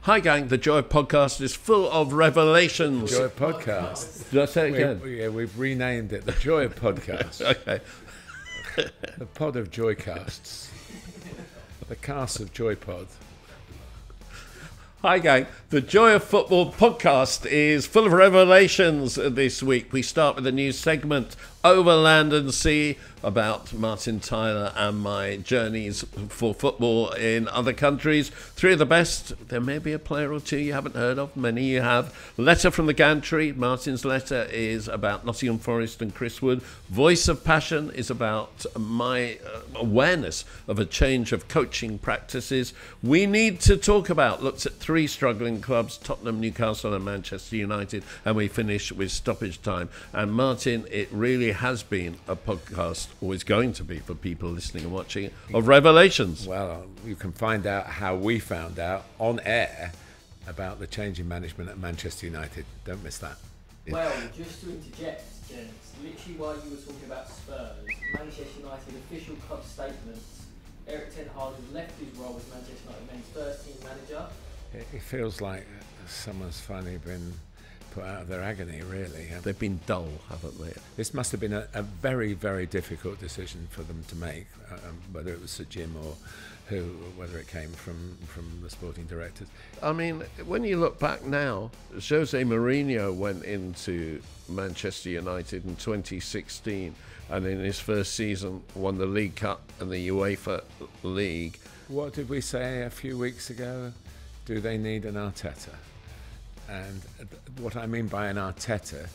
Hi gang, the Joy Podcast is full of revelations. Joy Podcast. Did I say it again? We've renamed it the Joy Podcast. Okay. The pod of Joycasts. The cast of Joy Pod. Hi gang, the Joy of Football Podcast is full of revelations this week. We start with a new segment, Over Land and Sea, about Martin Tyler and my journeys for football in other countries. Three of the best. There may be a player or two you haven't heard of. Many you have. Letter from the Gantry. Martin's letter is about Nottingham Forest and Chris Wood. Voice of Passion is about my awareness of a change of coaching practices. We need to talk about looks at three struggling clubs, Tottenham, Newcastle and Manchester United, and we finish with stoppage time. And Martin, it really has been a podcast, always going to be for people listening and watching, of revelations. Well, you can find out how we found out on air about the change in management at Manchester United. Don't miss that. Well, just to interject, gents, literally while you were talking about Spurs, Manchester United official club statements, Erik Ten Hag has left his role as Manchester United men's first team manager. It feels like someone's finally been put out of their agony, really. They've been dull, haven't they? This must have been a very, very difficult decision for them to make, whether it was Sir Jim or whether it came from the sporting directors. I mean, when you look back now, Jose Mourinho went into Manchester United in 2016 and in his first season won the League Cup and the UEFA League. What did we say a few weeks ago? Do they need an Arteta? And what I mean by an Arteta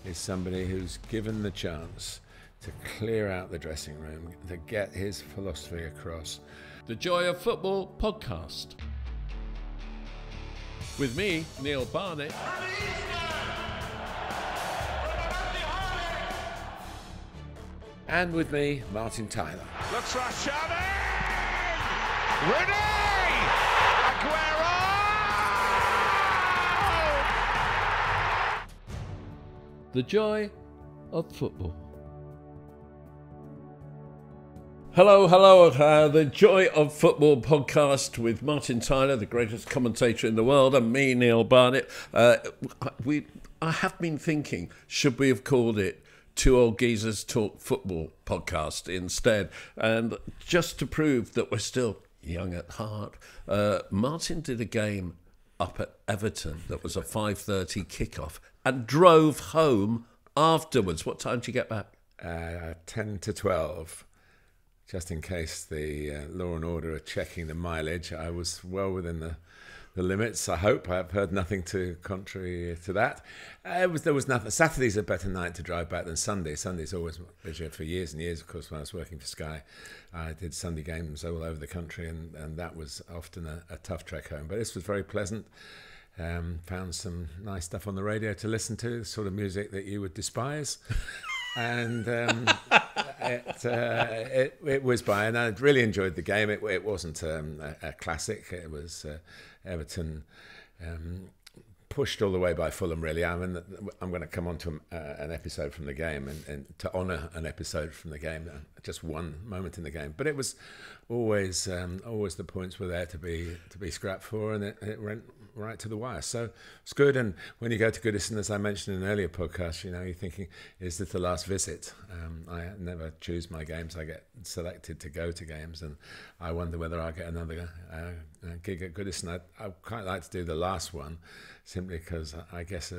is somebody who's given the chance to clear out the dressing room, to get his philosophy across. The Joy of Football Podcast. With me, Neil Barnett. And with me, Martin Tyler. Looks for Xavi! Rooney! Aguero! The Joy of Football. Hello, the Joy of Football podcast with Martin Tyler, the greatest commentator in the world, and me, Neil Barnett. I have been thinking, should we have called it Two Old Geezers Talk Football podcast instead? And just to prove that we're still young at heart, Martin did a game up at Everton that was a 5:30 kickoff and drove home afterwards. What time did you get back? 10 to 12. Just in case the law and order are checking the mileage, I was well within the limits. I hope. I've heard nothing contrary to that. There was nothing. Saturday's a better night to drive back than Sunday. Sunday's always busier for years and years. Of course, when I was working for Sky, I did Sunday games all over the country, and that was often a tough trek home. But this was very pleasant. Found some nice stuff on the radio to listen to, the sort of music that you would despise. And it was by, and I really enjoyed the game. It wasn't a classic. It was Everton pushed all the way by Fulham, really. I mean, I'm going to come on to an episode from the game and to honour an episode from the game, just one moment in the game. But it was always the points were there to be scrapped for, and it went right to the wire. So it's good. And when you go to Goodison, as I mentioned in an earlier podcast, you're thinking, is this the last visit? I never choose my games. I get selected to go to games, and I wonder whether I'll get another gig at Goodison. I'd quite like to do the last one, simply because I guess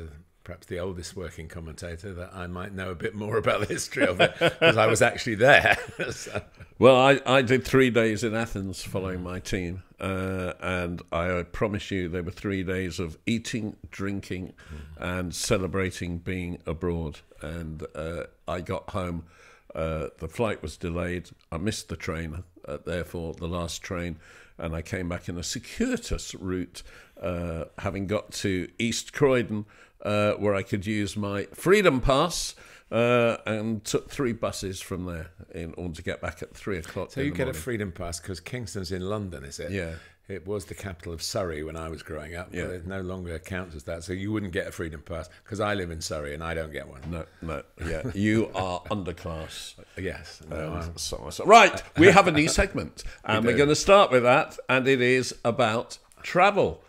perhaps the oldest working commentator, that I might know a bit more about the history of it, because I was actually there. So. Well, I did 3 days in Athens following my team, and I promise you there were 3 days of eating, drinking, and celebrating being abroad. And I got home, the flight was delayed, I missed the train, therefore the last train, and I came back in a circuitous route, having got to East Croydon, where I could use my Freedom Pass, and took 3 buses from there in order to get back at 3 o'clock. So you get a Freedom Pass because Kingston's in London, is it? Yeah. It was the capital of Surrey when I was growing up, Yeah. but it no longer counts as that. So you wouldn't get a Freedom Pass because I live in Surrey and I don't get one. No, yeah. You are underclass. Yes. So. Right, we have a new segment, and we're going to start with that, and it is about travel.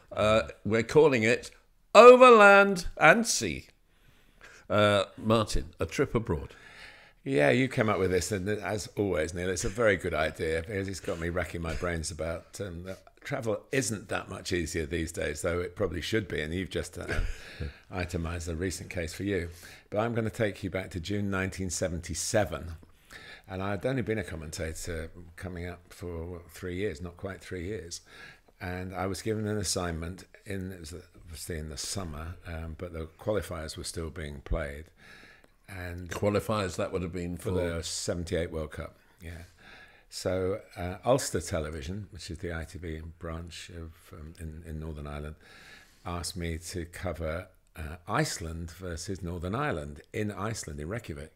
We're calling it Overland and Sea. Martin, a trip abroad. Yeah, you came up with this, and as always, Neil, it's a very good idea because it's got me racking my brains about travel isn't that much easier these days, though it probably should be, and you've just itemised a recent case for you. But I'm going to take you back to June 1977, and I'd only been a commentator coming up for 3 years, not quite 3 years, and I was given an assignment it was obviously in the summer, but the qualifiers were still being played. And qualifiers, that would have been for the 78 World Cup, yeah. So Ulster Television, which is the ITV branch of in Northern Ireland, asked me to cover Iceland versus Northern Ireland in Iceland, in Reykjavik.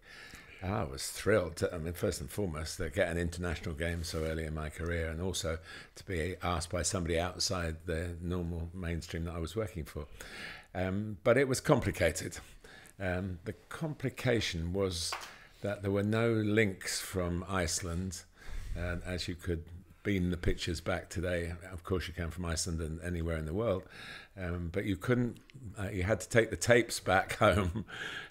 I was thrilled. First and foremost, to get an international game so early in my career, and also to be asked by somebody outside the normal mainstream that I was working for. But it was complicated. The complication was that there were no links from Iceland, as you could beam the pictures back today. Of course you can from Iceland and anywhere in the world, but you couldn't. You had to take the tapes back home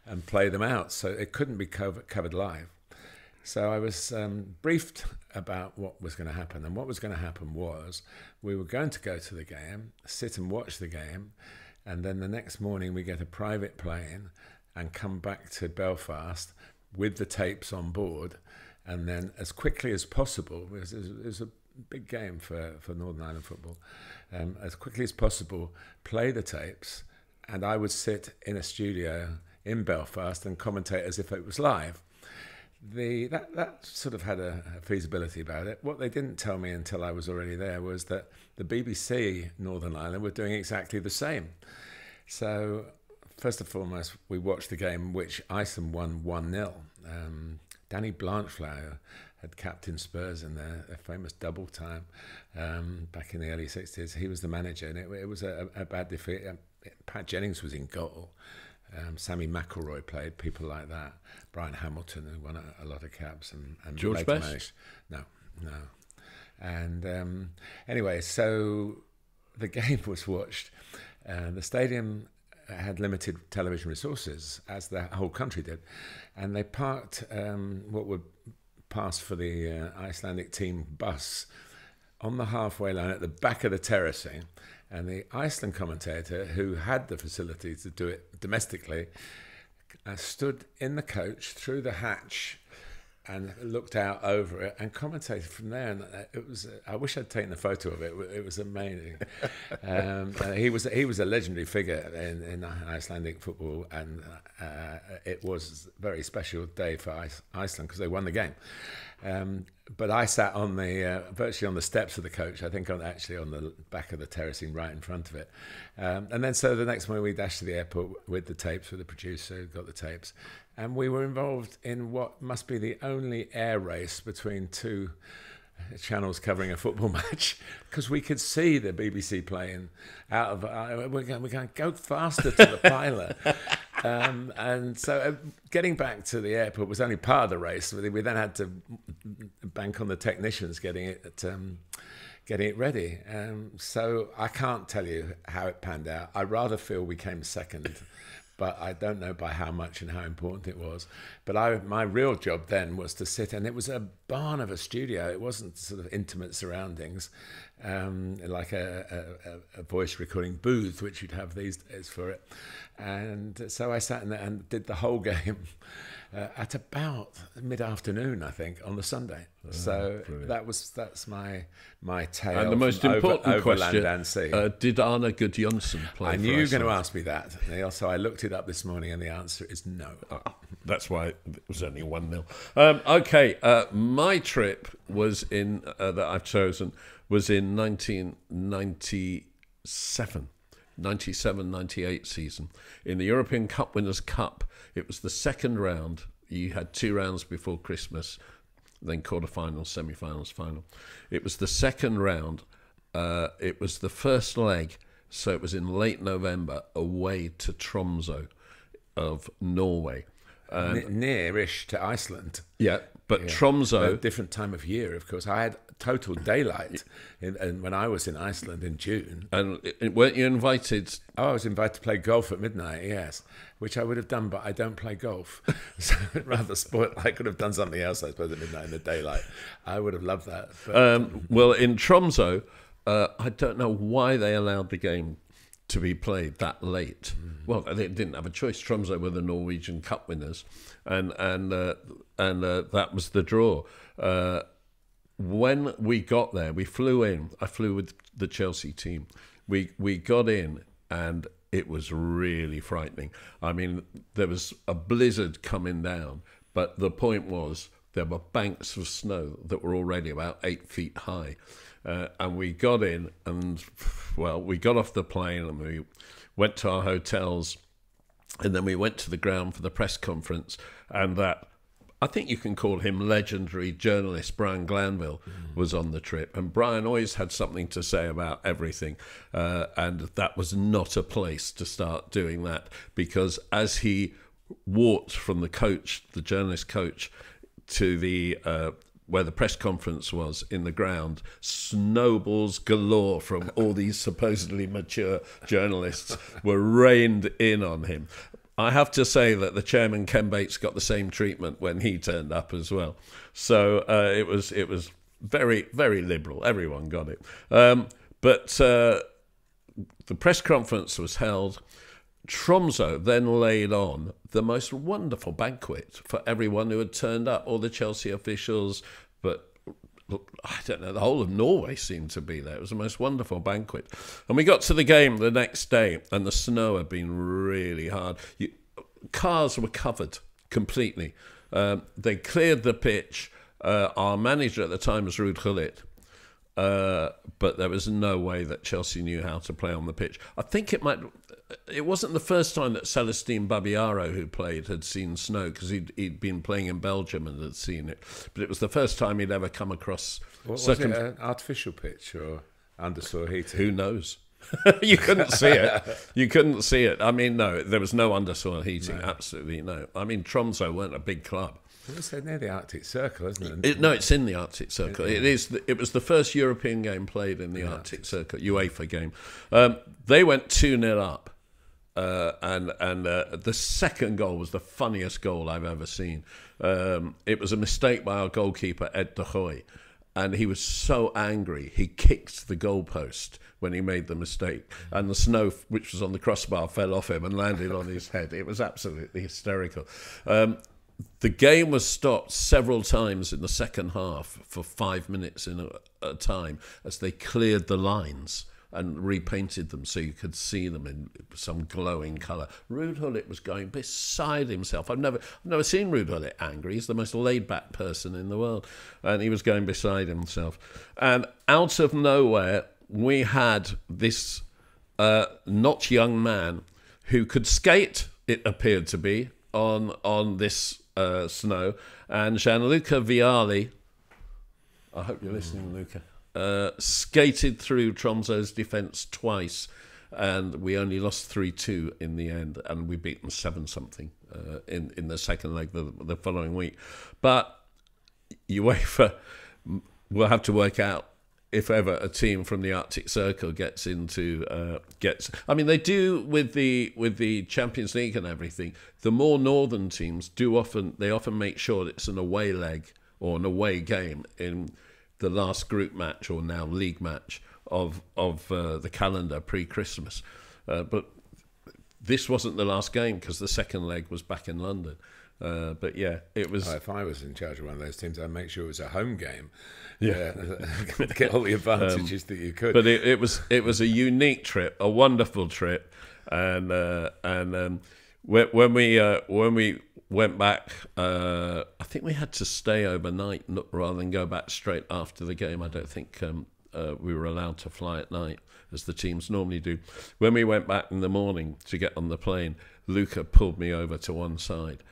and play them out, so it couldn't be covered live. So I was briefed about what was going to happen, and what was going to happen was we were going to go to the game, sit and watch the game, and then the next morning we get a private plane and come back to Belfast with the tapes on board, and then as quickly as possible, because it was a big game for Northern Ireland football, as quickly as possible, play the tapes, and I would sit in a studio in Belfast and commentate as if it was live. That sort of had a feasibility about it. What they didn't tell me until I was already there was that the BBC Northern Ireland were doing exactly the same. So first and foremost, we watched the game, which Iceland won 1-0. Danny Blanchflower had captained Spurs in their famous double time back in the early 60s. He was the manager, and it was a bad defeat. Pat Jennings was in goal. Sammy McElroy played, people like that. Brian Hamilton, who won a lot of caps. And George Best? No. And anyway, so the game was watched. The stadium had limited television resources, as the whole country did, and they parked what would pass for the Icelandic team bus on the halfway line at the back of the terracing, and the Iceland commentator, who had the facility to do it domestically, stood in the coach through the hatch and looked out over it and commentated from there. And it was, I wish I'd taken a photo of it. It was amazing. He was a legendary figure in Icelandic football, and it was a very special day for Iceland because they won the game. But I sat on virtually on the steps of the coach. I think actually on the back of the terracing, right in front of it. And then so the next morning we dashed to the airport with the tapes, with the producer, got the tapes. And we were involved in what must be the only air race between two channels covering a football match, because we could see the BBC playing out of. We're going to go faster to the pilot. And so getting back to the airport was only part of the race. We then had to bank on the technicians getting it ready. So I can't tell you how it panned out. I rather feel we came second. But I don't know by how much and how important it was. But my real job then was to sit, and it was a barn of a studio. It wasn't sort of intimate surroundings, like a voice recording booth, which you'd have these days for it. And so I sat in there and did the whole game at about mid-afternoon, I think, on the Sunday. So brilliant. That's my tale. And the most important question, and sea. Did Arne Gudjonsson play I for knew you were Iceland? going to ask me that, Neil, so I looked it up this morning, and the answer is no. That's why it was only 1-0. Okay, my trip was that I've chosen was in 1997. 97-98 season in the European Cup Winners' Cup. It was the second round. You had 2 rounds before Christmas, then quarterfinals, semi-finals, final. It was the second round. It was the first leg, so it was in late November, away to Tromsø of Norway. near-ish to Iceland. Yeah, but Yeah. Tromsø... A different time of year, of course. I had total daylight when I was in Iceland in June. And weren't you invited? Oh, I was invited to play golf at midnight, yes, which I would have done, but I don't play golf. So rather spoiled. I could have done something else, I suppose, at midnight in the daylight. I would have loved that. But, Well, in Tromsø, I don't know why they allowed the game to be played that late. Well, they didn't have a choice. Tromsø were the Norwegian Cup winners, and that was the draw. When we got there, we flew in. I flew with the Chelsea team. We got in, and it was really frightening. I mean, there was a blizzard coming down, but the point was there were banks of snow that were already about 8 feet high. And we got in, and, well, we got off the plane, and we went to our hotels, and then we went to the ground for the press conference, and that, I think you can call him legendary journalist Brian Glanville was on the trip. And Brian always had something to say about everything. And that was not a place to start doing that, because as he walked from the coach, the journalist coach, to the where the press conference was in the ground, snowballs galore from all these supposedly mature journalists were rained in on him. I have to say that the chairman, Ken Bates, got the same treatment when he turned up as well. So it was very, very liberal. Everyone got it. But the press conference was held. Tromsø then laid on the most wonderful banquet for everyone who had turned up, all the Chelsea officials, but I don't know, the whole of Norway seemed to be there. It was the most wonderful banquet. And we got to the game the next day, and the snow had been really hard. Cars were covered completely. They cleared the pitch. Our manager at the time was Ruud Gullit. But there was no way that Chelsea knew how to play on the pitch. I think it wasn't the first time that Celestine Babiaro, who played, had seen snow, because he'd been playing in Belgium and had seen it. But it was the first time he'd ever come across... Was it an artificial pitch or undersoil heating? Who knows? You couldn't see it. You couldn't see it. I mean, no, there was no undersoil heating. No. Absolutely no. I mean, Tromsø weren't a big club. It's near the Arctic Circle, isn't it? No, it's in the Arctic Circle. It is. It was the first European game played in the Arctic Circle, UEFA game. They went 2-0 up, and the second goal was the funniest goal I've ever seen. It was a mistake by our goalkeeper, Ed de Goy, and he was so angry he kicked the goalpost when he made the mistake, and the snow, which was on the crossbar, fell off him and landed on his head. It was absolutely hysterical. The game was stopped several times in the second half for 5 minutes in a time as they cleared the lines and repainted them so you could see them in some glowing colour. Ruud Gullit was going beside himself. I've never seen Ruud Gullit angry. He's the most laid-back person in the world, and he was going beside himself. And out of nowhere, we had this not young man who could skate, it appeared to be, on this snow, and Gianluca Vialli, I hope you're listening, Luca, skated through Tromsø's defence twice, and we only lost 3-2 in the end, and we beat them 7-something in the second leg the following week. But UEFA will have to work out if ever a team from the Arctic Circle gets into I mean, they do with the Champions League and everything. The more northern teams often make sure it's an away leg or an away game in the last group match or now league match of the calendar pre-Christmas. But this wasn't the last game because the second leg was back in London. But yeah, it was. If I was in charge of one of those teams, I'd make sure it was a home game. Yeah, get all the advantages that you could. But it was a unique trip, a wonderful trip, and when we went back, I think we had to stay overnight rather than go back straight after the game. I don't think we were allowed to fly at night as the teams normally do. When we went back in the morning to get on the plane, Luca pulled me over to one side.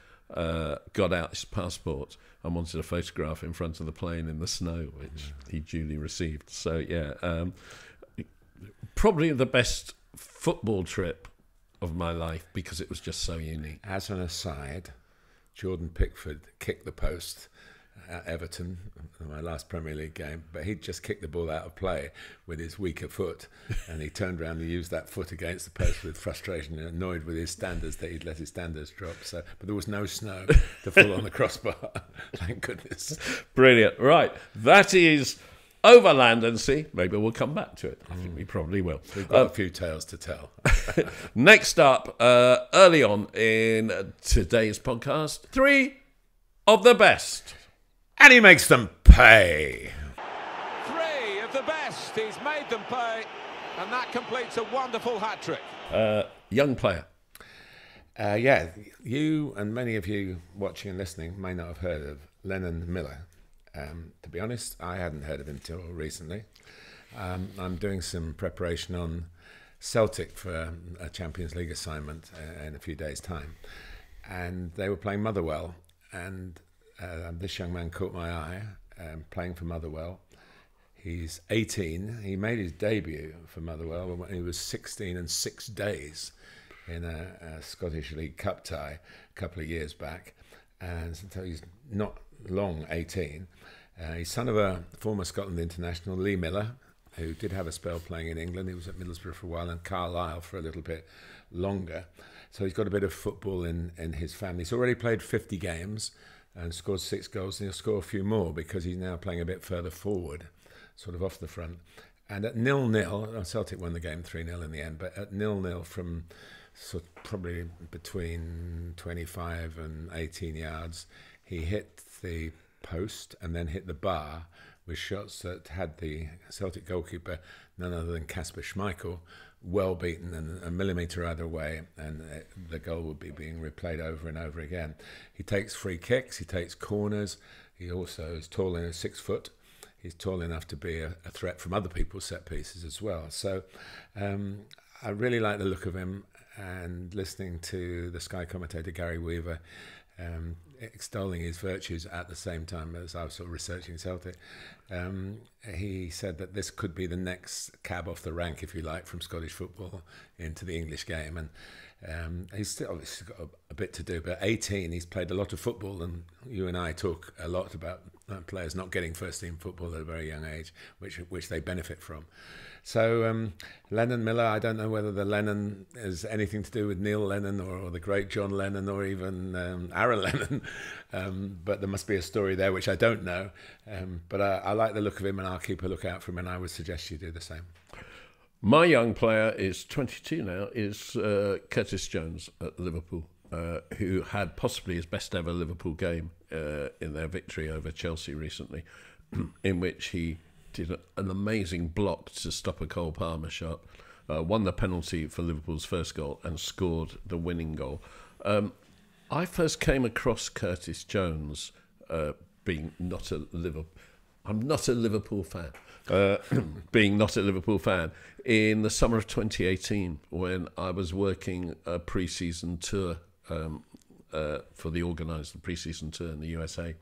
Got out his passport and wanted a photograph in front of the plane in the snow, which he duly received. So yeah, probably the best football trip of my life because it was just so unique. As an aside, Jordan Pickford kicked the post at Everton, my last Premier League game, but he'd just kicked the ball out of play with his weaker foot, and he turned around and used that foot against the post with frustration and annoyed with his standards that he'd let his standards drop. So, but there was no snow to fall on the crossbar, thank goodness. Brilliant. Right, that is over land and sea. Maybe we'll come back to it. I think we probably will. We've got a few tales to tell. Next up, early on in today's podcast, 3 of the best. And he makes them pay. 3 of the best. He's made them pay, and that completes a wonderful hat-trick. Young player. Yeah, you and many of you watching and listening may not have heard of Lennon Miller. To be honest, I hadn't heard of him until recently. I'm doing some preparation on Celtic for a Champions League assignment in a few days' time. And they were playing Motherwell, and this young man caught my eye, playing for Motherwell. He's 18. He made his debut for Motherwell when he was 16 and 6 days in a Scottish League Cup tie a couple of years back. And so he's not long 18. He's son of a former Scotland international, Lee Miller, who did have a spell playing in England. He was at Middlesbrough for a while and Carlisle for a little bit longer. So he's got a bit of football in his family. He's already played 50 games and scored 6 goals, and he'll score a few more because he's now playing a bit further forward, sort of off the front. And at 0-0, Celtic won the game 3-0 in the end, but at 0-0 from sort of probably between 25 and 18 yards, he hit the post and then hit the bar with shots that had the Celtic goalkeeper, none other than Kasper Schmeichel, well beaten and a millimetre either way, and the goal would be being replayed over and over again. He takes free kicks, he takes corners, he also is tall and 6 foot. He's tall enough to be a threat from other people's set pieces as well. So I really like the look of him, and listening to the Sky commentator Gary Weaver extolling his virtues at the same time as I was sort of researching Celtic. He said that this could be the next cab off the rank, if you like, from Scottish football into the English game. And he's still obviously got a bit to do, but 18, he's played a lot of football, and you and I talk a lot about players not getting first-team football at a very young age, which they benefit from. So Lennon Miller, I don't know whether the Lennon is anything to do with Neil Lennon or the great John Lennon or even Aaron Lennon, but there must be a story there which I don't know. But I like the look of him, and I'll keep a lookout for him, and I would suggest you do the same. My young player is 22 now, is Curtis Jones at Liverpool, who had possibly his best ever Liverpool game in their victory over Chelsea recently, in which he did an amazing block to stop a Cole Palmer shot, won the penalty for Liverpool's first goal and scored the winning goal. I first came across Curtis Jones being not a Liverpool... I'm not a Liverpool fan. Being not a Liverpool fan, in the summer of 2018, when I was working a pre-season tour for the organised pre-season tour in the USA,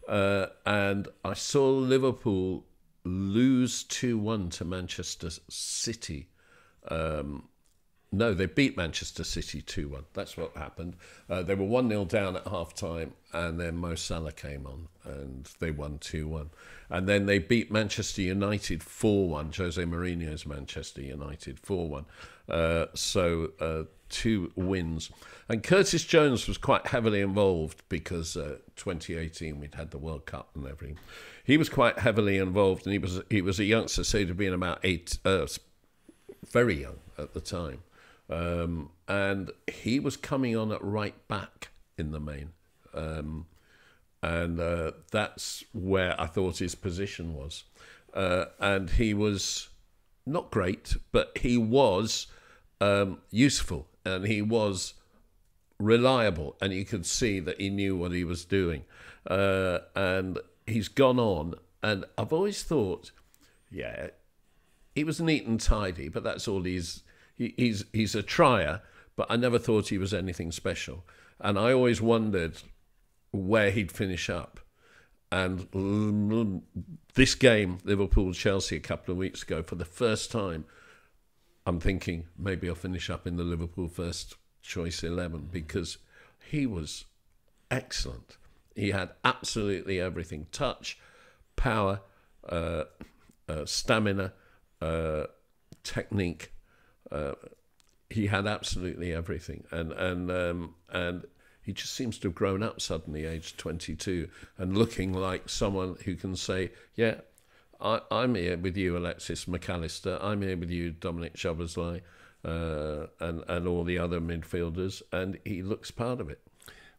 and I saw Liverpool lose 2-1 to Manchester City. No, they beat Manchester City 2-1. That's what happened. They were 1-0 down at half-time, and then Mo Salah came on, and they won 2-1. And then they beat Manchester United 4-1, Jose Mourinho's Manchester United 4-1. So 2 wins. And Curtis Jones was quite heavily involved because 2018 we'd had the World Cup and everything. He was quite heavily involved, and he was a youngster, so he'd have been about 8, very young at the time. And he was coming on at right back in the main. And that's where I thought his position was. And he was not great, but he was useful, and he was reliable, and you could see that he knew what he was doing. And he's gone on, and I've always thought, yeah, he was neat and tidy, but that's all he's a trier, but I never thought he was anything special. And I always wondered where he'd finish up. And this game, Liverpool-Chelsea, a couple of weeks ago, for the first time, I'm thinking maybe I'll finish up in the Liverpool first choice 11, because he was excellent. He had absolutely everything: touch, power, stamina, technique. He had absolutely everything, and he just seems to have grown up suddenly, aged 22, and looking like someone who can say, "Yeah, I'm here with you, Alexis McAllister. I'm here with you, Dominic Szoboszlai, and all the other midfielders," and he looks part of it.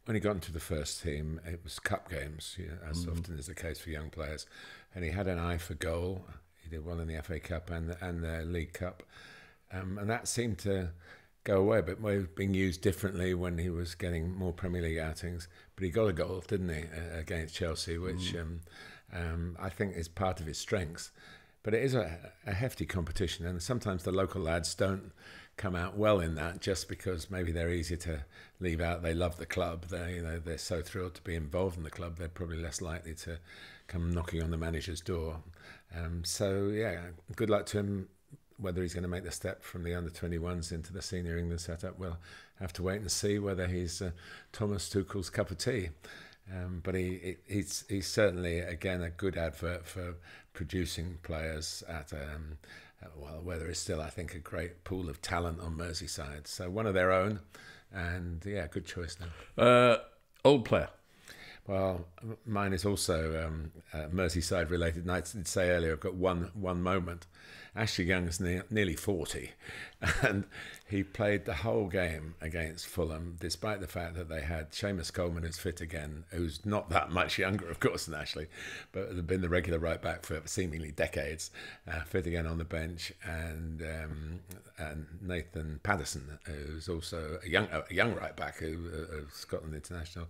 When he got into the first team, it was cup games, as often is the case for young players, and he had an eye for goal. He did well in the FA Cup and the League Cup, and that seemed to go away, but being used differently when he was getting more Premier League outings. But he got a goal, didn't he, against Chelsea, which I think is part of his strengths. But it is a hefty competition, and sometimes the local lads don't come out well in that, just because maybe they're easier to leave out. They love the club. They're so thrilled to be involved in the club. They're probably less likely to come knocking on the manager's door. So yeah, good luck to him. Whether he's going to make the step from the under-21s into the senior England setup, we'll have to wait and see whether he's Thomas Tuchel's cup of tea. But he's certainly, again, a good advert for producing players at where there is still, I think, a great pool of talent on Merseyside. So one of their own, and yeah, good choice now. Old player. Well, mine is also Merseyside related. And I did say earlier, I've got one moment. Ashley Young's nearly 40, and he played the whole game against Fulham, despite the fact that they had Seamus Coleman, who's fit again, who's not that much younger, of course, than Ashley, but had been the regular right back for seemingly decades, fit again on the bench, and Nathan Patterson, who's also a young right back, who Scotland international,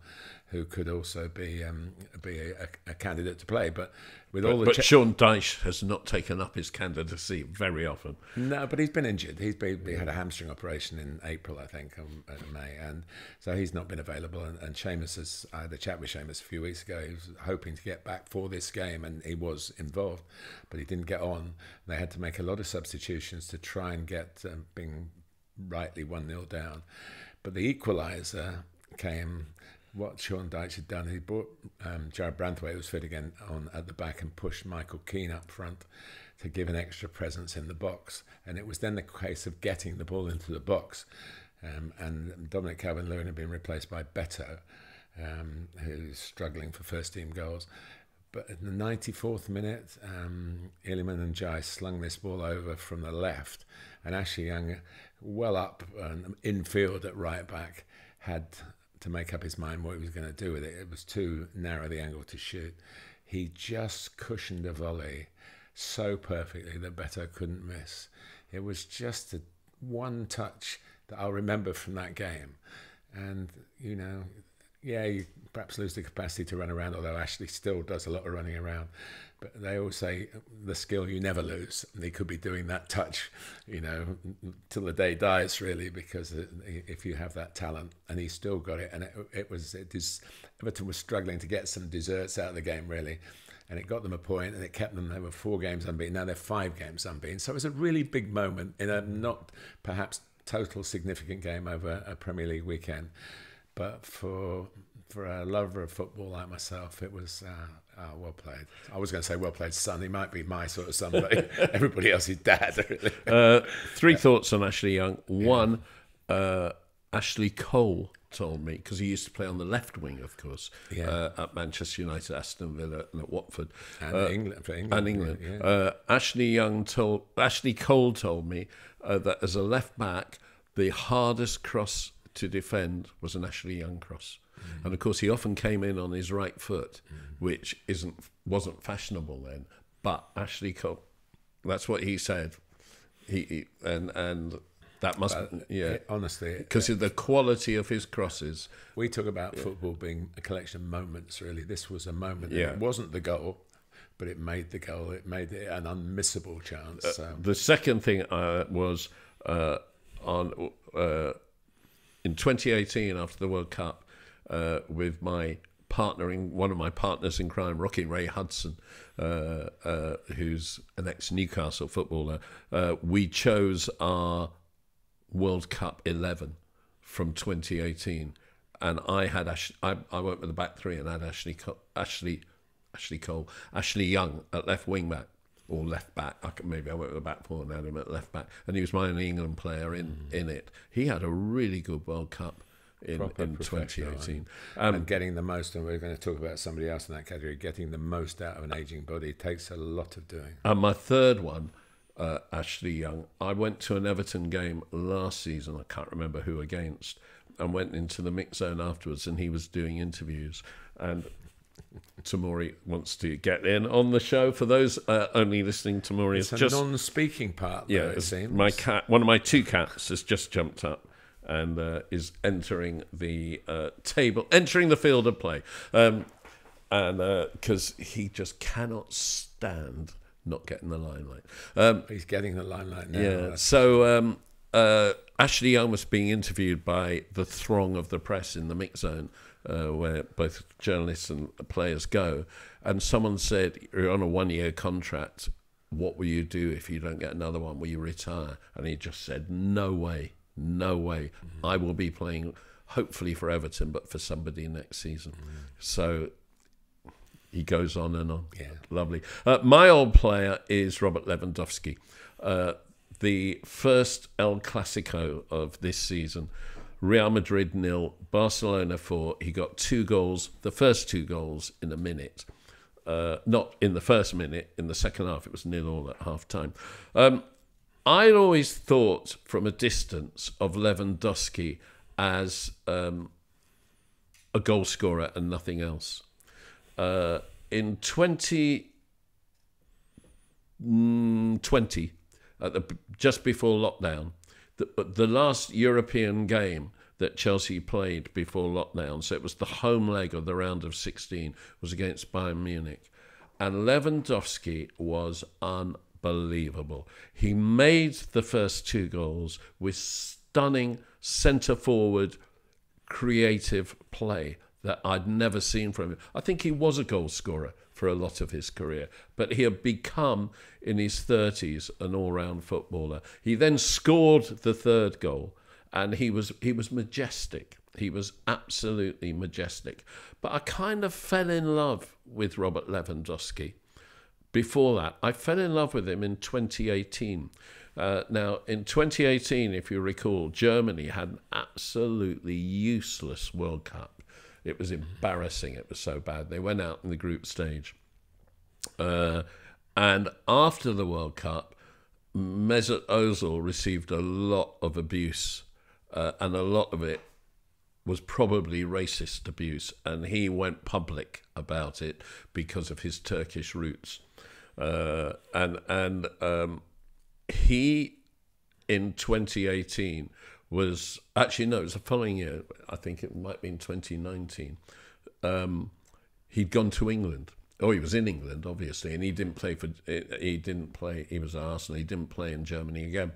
who could also be a candidate to play, but Sean Dyche has not taken up his candidacy very often. No, but he's been injured. He had a hamstring operation in April, I think, May, and so he's not been available. And Seamus I had a chat with Seamus a few weeks ago. He was hoping to get back for this game, and he was involved, but he didn't get on. They had to make a lot of substitutions to try and get being rightly 1-0 down. But the equaliser came. What Sean Dyche had done, he brought Jared Branthwaite, who was fit again, on at the back, and pushed Michael Keane up front to give an extra presence in the box. And it was then the case of getting the ball into the box. And Dominic Calvert-Lewin had been replaced by Beto, who's struggling for first-team goals. But in the 94th minute, Iliman and Jai slung this ball over from the left, and Ashley Young, well up in field at right back, had to make up his mind what he was going to do with it. It was too narrow the angle to shoot. He just cushioned a volley so perfectly that Beto couldn't miss. It was just one touch that I'll remember from that game. And, you perhaps lose the capacity to run around, although Ashley still does a lot of running around. But they always say the skill you never lose. And he could be doing that touch, till the day dies, really, because if you have that talent, and he still got it. And Everton was struggling to get some desserts out of the game, really. And it got them a point, and it kept them. They were 4 games unbeaten. Now they're 5 games unbeaten. So it was a really big moment in a not perhaps total significant game over a Premier League weekend. But for a lover of football like myself, it was well played. I was going to say well played son. He might be my sort of son, but everybody else is dad, really. 3 thoughts on Ashley Young. One, Ashley Cole told me, because he used to play on the left wing, of course, at Manchester United, Aston Villa, and at Watford, and England. Yeah. Ashley Cole told me that as a left back, the hardest cross to defend was an Ashley Young cross. And of course he often came in on his right foot, which wasn't fashionable then. But Ashley Cole, that's what he said. And that must honestly, because of the quality of his crosses. We talk about football being a collection of moments. Really, this was a moment. It wasn't the goal, but it made the goal. It made it an unmissable chance. The second thing was in 2018, after the World Cup, with one of my partners in crime, Rocky Ray Hudson, who's an ex-Newcastle footballer, we chose our World Cup 11 from 2018, and I had I went with the back three and had Ashley Young at left wing back or left back. Maybe I went with the back four and had him at left back, and he was my only England player in it. He had a really good World Cup in 2018. And getting the most, and we're going to talk about somebody else in that category, getting the most out of an ageing body takes a lot of doing. And my third one, Ashley Young, I went to an Everton game last season, I can't remember who against, and went into the mix zone afterwards, and he was doing interviews. And Tamori wants to get in on the show. For those only listening, Tamori is just... non-speaking part, though, it seems. My cat, one of my two cats has just jumped up and is entering the entering the field of play. And because he just cannot stand not getting the limelight. He's getting the limelight now. Yeah. So Ashley Young was being interviewed by the throng of the press in the mix zone, where both journalists and players go. And someone said, "You're on a 1-year contract. What will you do if you don't get another one? Will you retire?" And he just said, "No way. No way. I will be playing, hopefully for Everton, but for somebody next season." So he goes on and on. Yeah. Lovely. My old player is Robert Lewandowski. The first El Clasico of this season, Real Madrid 0, Barcelona 4. He got 2 goals, the first 2 goals in a minute. Not in the first minute, in the second half it was 0-0 at half time. I'd always thought from a distance of Lewandowski as a goal scorer and nothing else. In 2020, just before lockdown, the last European game that Chelsea played before lockdown, so it was the home leg of the round of 16, was against Bayern Munich. And Lewandowski was unbelievable. He made the first 2 goals with stunning centre-forward creative play that I'd never seen from him. I think he was a goal scorer for a lot of his career, but he had become, in his 30s, an all-round footballer. He then scored the 3rd goal, and he was majestic. He was absolutely majestic. But I kind of fell in love with Robert Lewandowski. Before that, I fell in love with him in 2018. Now, in 2018, if you recall, Germany had an absolutely useless World Cup. It was embarrassing. It was so bad. They went out in the group stage. And after the World Cup, Mesut Ozil received a lot of abuse, and a lot of it was probably racist abuse, and he went public about it because of his Turkish roots. He, in 2018, was actually, no, it was the following year. I think it might be in 2019. He'd gone to England. Oh, he was in England, obviously, and he didn't play. He was at Arsenal. He didn't play in Germany again.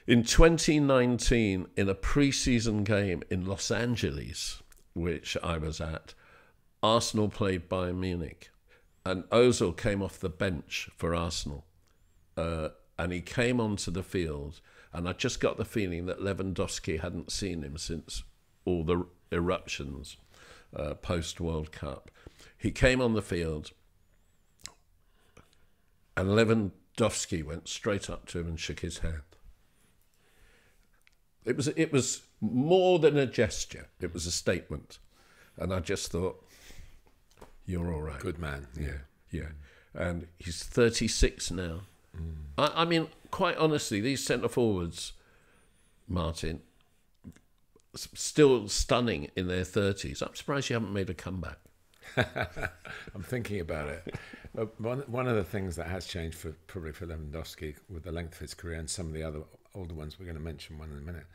In 2019, in a pre-season game in Los Angeles, which I was at, Arsenal played Bayern Munich, and Ozil came off the bench for Arsenal, and he came onto the field. And I just got the feeling that Lewandowski hadn't seen him since all the eruptions post-World Cup. He came on the field, and Lewandowski went straight up to him and shook his hand. It was more than a gesture. It was a statement. And I just thought, you're all right. Good man. Yeah. And he's 36 now. I mean, quite honestly, these centre-forwards, Martin, still stunning in their 30s. I'm surprised you haven't made a comeback. I'm thinking about it. One of the things that has changed probably for Lewandowski with the length of his career and some of the other older ones, we're going to mention one in a minute,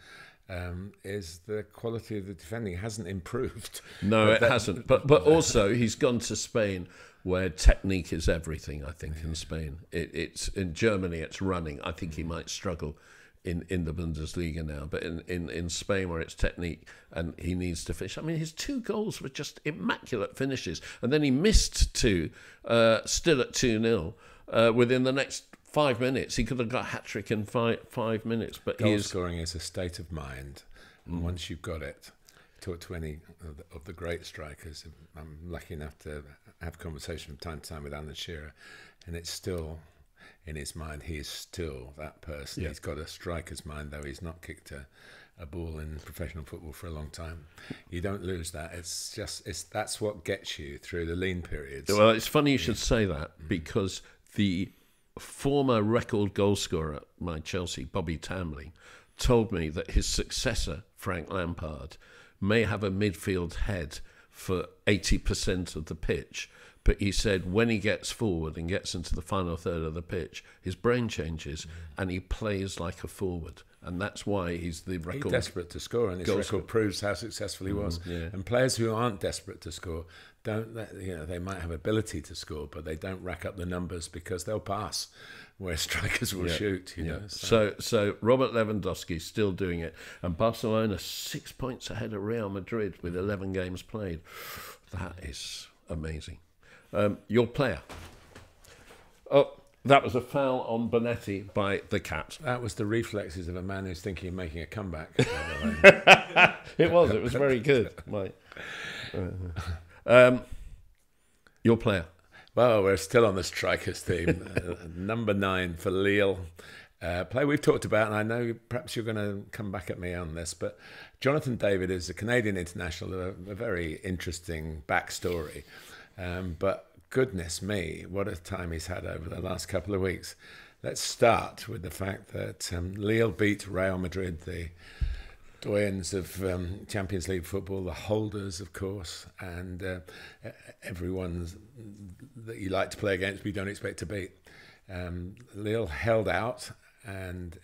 is the quality of the defending hasn't improved. No, it hasn't. But also, he's gone to Spain, where technique is everything, I think, in Spain. It's in Germany, it's running. I think he might struggle in the Bundesliga now. But in Spain, where it's technique and he needs to finish. I mean, his 2 goals were just immaculate finishes. And then he missed 2, still at 2-0, within the next 5 minutes. He could have got a hat-trick in 5 minutes. But goal scoring is a state of mind. And once you've got it, talk to any of the great strikers, I'm lucky enough to have conversation from time to time with Alan Shearer, and it's still in his mind, he is still that person. Yeah. He's got a striker's mind, though he's not kicked a ball in professional football for a long time. You don't lose that. That's what gets you through the lean periods. Well, it's funny you should say that, because the former record goalscorer at my Chelsea, Bobby Tamley, told me that his successor, Frank Lampard, may have a midfield head for 80% of the pitch. But he said when he gets forward and gets into the final third of the pitch, his brain changes and he plays like a forward. And that's why he's the record. He's desperate to score, and his record proves how successful he was. Yeah. And players who aren't desperate to score they might have ability to score, but they don't rack up the numbers because they'll pass, where strikers will shoot. You know. So Robert Lewandowski's still doing it, and Barcelona 6 points ahead of Real Madrid with 11 games played. That is amazing. Your player. Oh, that was a foul on Bonetti by the Cat. That was the reflexes of a man who's thinking of making a comeback. It was very good. Your player. Well, we're still on the strikers theme. Number 9 for Lille. Player we've talked about, and I know perhaps you're going to come back at me on this, but Jonathan David is a Canadian international, a very interesting backstory. But goodness me, what a time he's had over the last couple of weeks. Let's start with the fact that Lille beat Real Madrid, the doyens of Champions League football, the holders, of course, and everyone that you like to play against but you don't expect to beat. Lille held out, and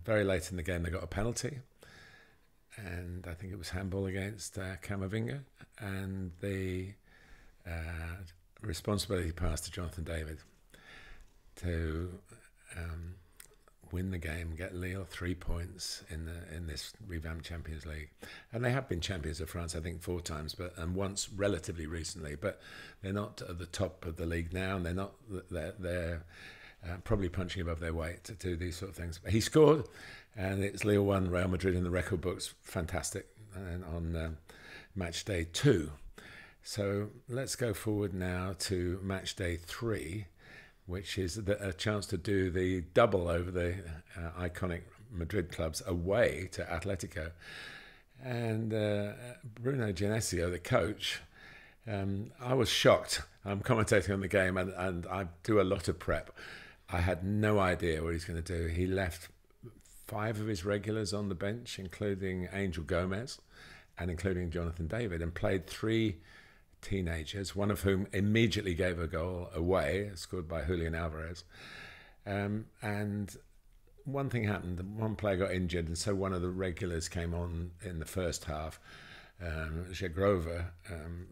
very late in the game they got a penalty, and I think it was handball against Camavinga, and the responsibility passed to Jonathan David to win the game, get Lille 3 points in this revamped Champions League. And they have been champions of France, I think, 4 times, and once relatively recently. But they're not at the top of the league now, and they're probably punching above their weight to do these sort of things. But he scored, and it's Lille 1, Real Madrid in the record books. Fantastic. And on match day 2. So let's go forward now to match day 3, which is a chance to do the double over the iconic Madrid clubs away to Atletico. And Bruno Genesio, the coach, I was shocked. I'm commentating on the game, and I do a lot of prep. I had no idea what he's going to do. He left 5 of his regulars on the bench, including Angel Gomez and including Jonathan David, and played 3 teenagers, one of whom immediately gave a goal away, scored by Julian Alvarez. And one thing happened, one player got injured, and so one of the regulars came on in the first half, Jagrova,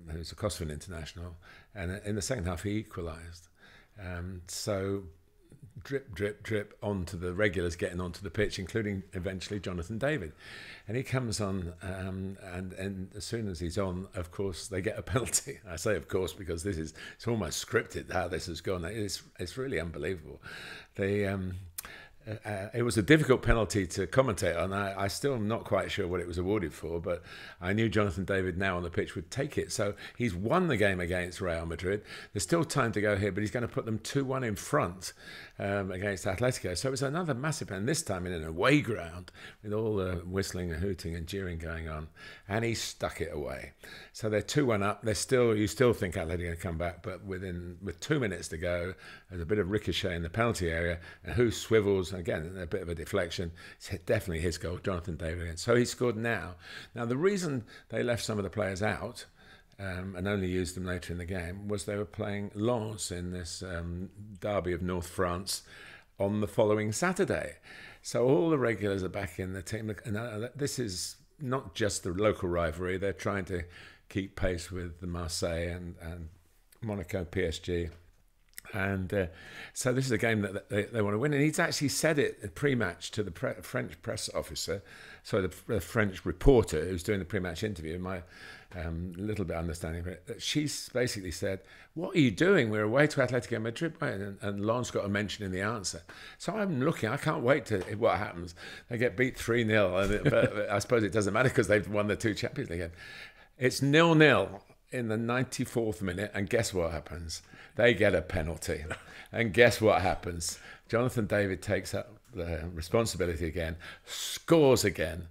who's a Kosovan international, and in the second half he equalised. So drip, drip, drip onto the regulars getting onto the pitch, including eventually Jonathan David. And he comes on, and as soon as he's on, of course, they get a penalty. I say, of course, because it's almost scripted how this has gone. It's really unbelievable. It was a difficult penalty to commentate on. I still am not quite sure what it was awarded for, but I knew Jonathan David now on the pitch would take it. So he's won the game against Real Madrid. There's still time to go here, but he's going to put them 2-1 in front against Atletico. So it was another massive, and this time in an away ground with all the whistling and hooting and jeering going on, and he stuck it away. So they're 2-1 up. You still think Atletico are going to come back, but with 2 minutes to go, there's a bit of ricochet in the penalty area, and who swivels. Again, a bit of a deflection. It's definitely his goal, Jonathan David. And so he scored now. Now, the reason they left some of the players out and only used them later in the game was they were playing Lens in this derby of North France on the following Saturday. So all the regulars are back in the team. And this is not just the local rivalry. They're trying to keep pace with the Marseille and Monaco, PSG. And so this is a game that they want to win. And he's actually said it pre-match to the French press officer, so the French reporter who's doing the pre-match interview. My little bit understanding of it, that she's basically said, "What are you doing? We're away to Atletico Madrid," and Lons got a mention in the answer. So I'm looking. I can't wait to what happens. They get beat 3-0, but I suppose it doesn't matter because they've won the 2 Champions League games. It's 0-0 in the 94th minute, and guess what happens? They get a penalty. And guess what happens? Jonathan David takes up the responsibility again, scores again,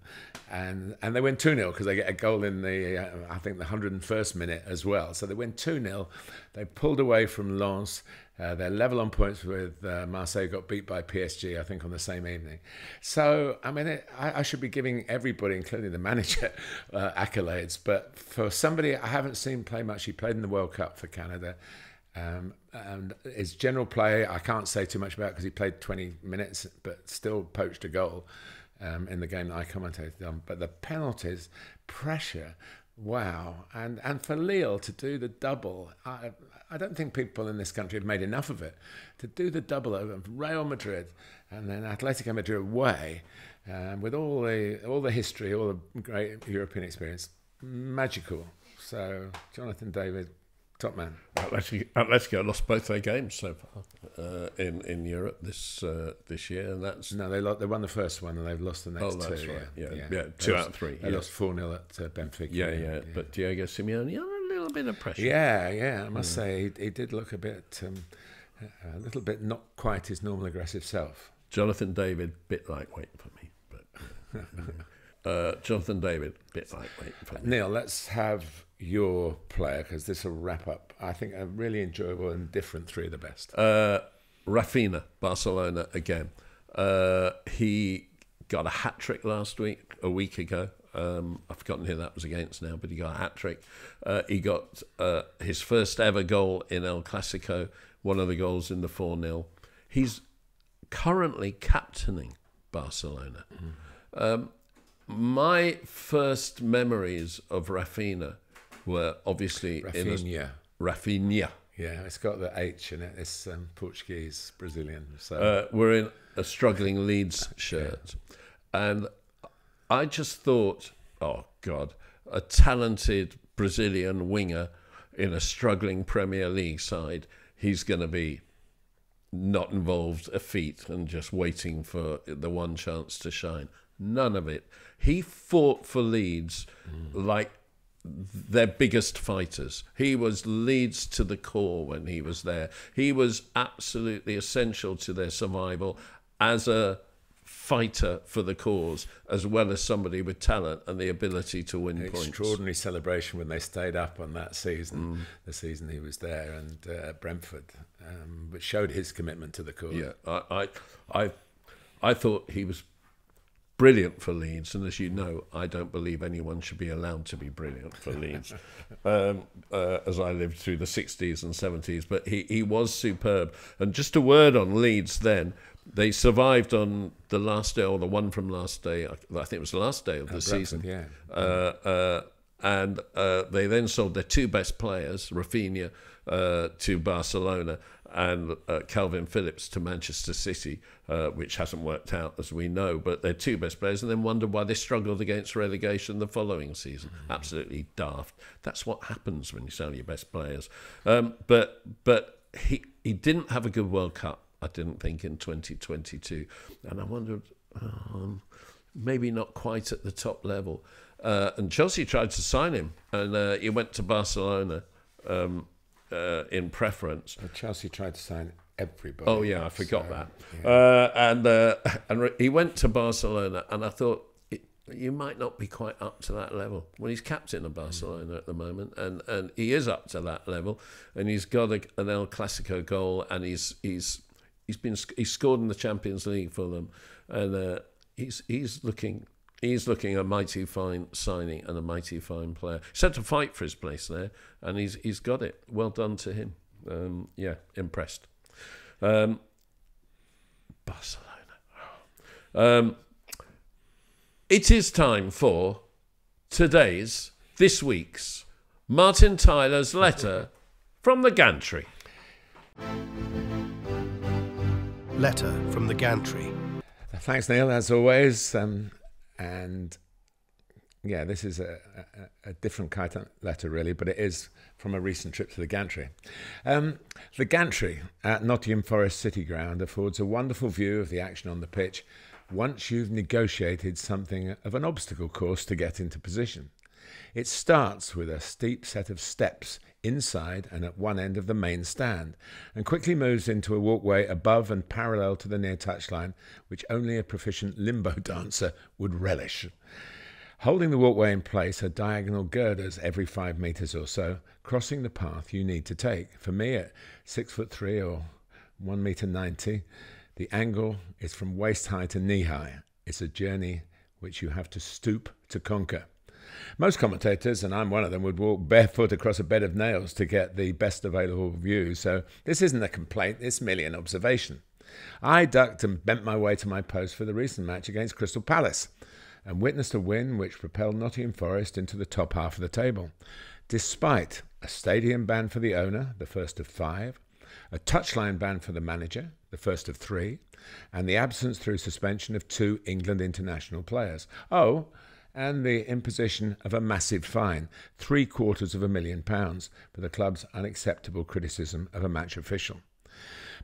and they win 2-0 because they get a goal in the, I think, the 101st minute as well. So they win 2-0. They pulled away from Lens. They're level on points with Marseille, got beat by PSG, I think, on the same evening. So, I mean, I should be giving everybody, including the manager, accolades. But for somebody I haven't seen play much, he played in the World Cup for Canada. And his general play, I can't say too much about because he played 20 minutes, but still poached a goal in the game that I commentated on. But the penalties, pressure, wow. And for Lille to do the double, I don't think people in this country have made enough of it. To do the double over Real Madrid and then Atletico Madrid away, with all the history, all the great European experience, magical. So Jonathan David, top man. Atletico lost both their games so far in Europe this year, and that's they won the first one and they've lost the next 2. That's right. Yeah. 2 out of 3. They lost 4-0 at Benfica. Yeah. But Diego Simeone under a little bit of pressure. Yeah. I must say he did look a little bit not quite his normal aggressive self. Jonathan David, bit lightweight for me, but Jonathan David, bit lightweight for me. Neil, let's have your player, because this will wrap up, I think, a really enjoyable and different 3 of the best. Rafinha, Barcelona again. He got a hat-trick a week ago. I've forgotten who that was against now, but he got a hat-trick. He got his first ever goal in El Clasico, one of the goals in the 4-0. He's currently captaining Barcelona. My first memories of Rafinha were obviously Rafinha. Yeah, it's got the H in it. It's Portuguese, Brazilian. So we're in a struggling Leeds shirt. And I just thought, oh, God, a talented Brazilian winger in a struggling Premier League side, he's going to be not involved a feat and just waiting for the one chance to shine. None of it. He fought for Leeds like their biggest fighters. He was Leeds to the core when he was there. He was absolutely essential to their survival as a fighter for the cause, as well as somebody with talent and the ability to win points. Extraordinary celebration when they stayed up on that season, the season he was there, and Brentford, which showed his commitment to the cause. Yeah, I thought he was brilliant for Leeds, and as you know, I don't believe anyone should be allowed to be brilliant for Leeds, as I lived through the 60s and 70s, but he was superb. And just a word on Leeds then, they survived on the last day, or the one from last day, I think it was the last day of the season, and they then sold their 2 best players, Rafinha to Barcelona, and Calvin Phillips to Manchester City, which hasn't worked out, as we know, but they're 2 best players, and then wondered why they struggled against relegation the following season. Absolutely daft. That's what happens when you sell your best players. But he didn't have a good World Cup, I didn't think, in 2022, and I wondered, maybe not quite at the top level. And Chelsea tried to sign him, and he went to Barcelona in preference. Chelsea tried to sign everybody. Oh yeah, I forgot that. Yeah. And he went to Barcelona, and I thought, you might not be quite up to that level. Well, he's captain of Barcelona at the moment, and he is up to that level, and he's got an El Clasico goal, and he's scored in the Champions League for them, and he's looking a mighty fine signing and a mighty fine player. He's had to fight for his place there, and he's got it. Well done to him. Impressed. Barcelona. It is time for this week's Martin Tyler's letter from the Gantry. Letter from the Gantry. Thanks, Neil, as always. And yeah, this is a different kind of letter, really, but it is from a recent trip to the Gantry. The Gantry at Nottingham Forest City Ground affords a wonderful view of the action on the pitch once you've negotiated something of an obstacle course to get into position. It starts with a steep set of steps inside and at one end of the main stand, and quickly moves into a walkway above and parallel to the near touchline, which only a proficient limbo dancer would relish. Holding the walkway in place are diagonal girders every 5 metres or so, crossing the path you need to take. For me, at 6'3" or 1 90 metre, the angle is from waist high to knee high. It's a journey which you have to stoop to conquer. Most commentators, and I'm one of them, would walk barefoot across a bed of nails to get the best available view, so this isn't a complaint, it's merely an observation. I ducked and bent my way to my post for the recent match against Crystal Palace, and witnessed a win which propelled Nottingham Forest into the top half of the table, despite a stadium ban for the owner, the first of 5, a touchline ban for the manager, the first of 3, and the absence through suspension of 2 England international players. Oh, and the imposition of a massive fine, £750,000, for the club's unacceptable criticism of a match official.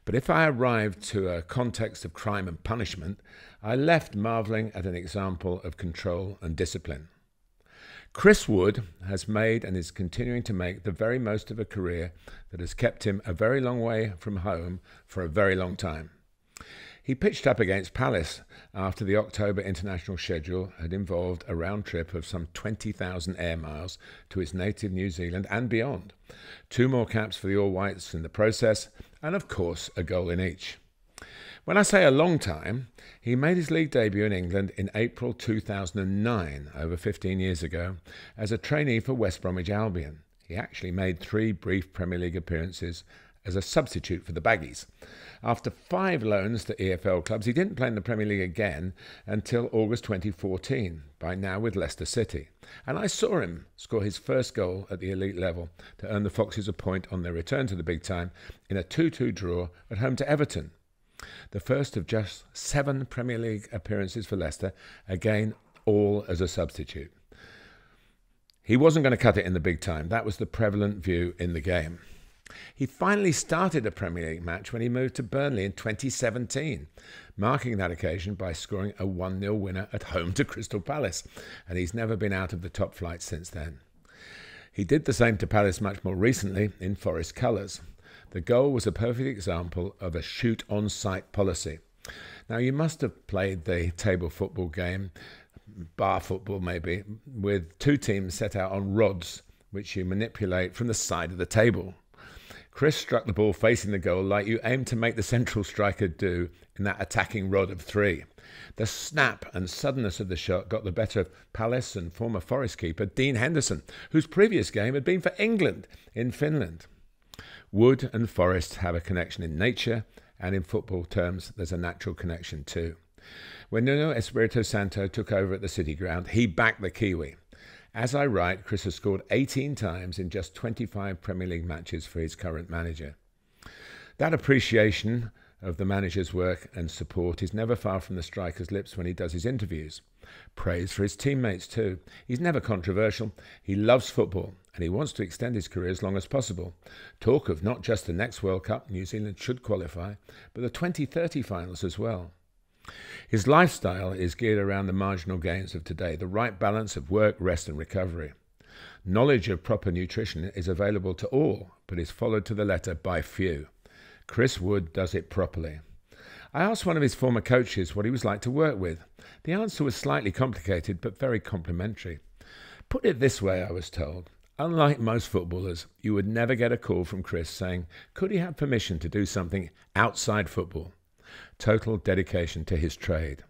But if I arrived to a context of crime and punishment, I left marvelling at an example of control and discipline. Chris Wood has made and is continuing to make the very most of a career that has kept him a very long way from home for a very long time. He pitched up against Palace after the October international schedule had involved a round trip of some 20,000 air miles to his native New Zealand and beyond. 2 more caps for the All Whites in the process, and of course a goal in each. When I say a long time, he made his league debut in England in April 2009, over 15 years ago, as a trainee for West Bromwich Albion. He actually made 3 brief Premier League appearances as a substitute for the Baggies. After 5 loans to EFL clubs, he didn't play in the Premier League again until August 2014, by now with Leicester City. And I saw him score his first goal at the elite level to earn the Foxes a point on their return to the big time in a 2-2 draw at home to Everton. The first of just 7 Premier League appearances for Leicester, again all as a substitute. He wasn't going to cut it in the big time. That was the prevalent view in the game. He finally started a Premier League match when he moved to Burnley in 2017, marking that occasion by scoring a 1-0 winner at home to Crystal Palace, and he's never been out of the top flight since then. He did the same to Palace much more recently in Forest colours. The goal was a perfect example of a shoot-on-sight policy. Now, you must have played the table football game, bar football maybe, with 2 teams set out on rods, which you manipulate from the side of the table. Chris struck the ball facing the goal like you aim to make the central striker do in that attacking rod of 3. The snap and suddenness of the shot got the better of Palace and former Forest keeper Dean Henderson, whose previous game had been for England in Finland. Wood and Forest have a connection in nature, and in football terms there's a natural connection too. When Nuno Espirito Santo took over at the City Ground, he backed the Kiwi. As I write, Chris has scored 18 times in just 25 Premier League matches for his current manager. That appreciation of the manager's work and support is never far from the striker's lips when he does his interviews. Praise for his teammates too. He's never controversial. He loves football and he wants to extend his career as long as possible. Talk of not just the next World Cup New Zealand should qualify, but the 2030 finals as well. His lifestyle is geared around the marginal gains of today, the right balance of work, rest and recovery. Knowledge of proper nutrition is available to all, but is followed to the letter by few. Chris Wood does it properly. I asked one of his former coaches what he was like to work with. The answer was slightly complicated, but very complimentary. Put it this way, I was told. Unlike most footballers, you would never get a call from Chris saying, could he have permission to do something outside football? Total dedication to his trade.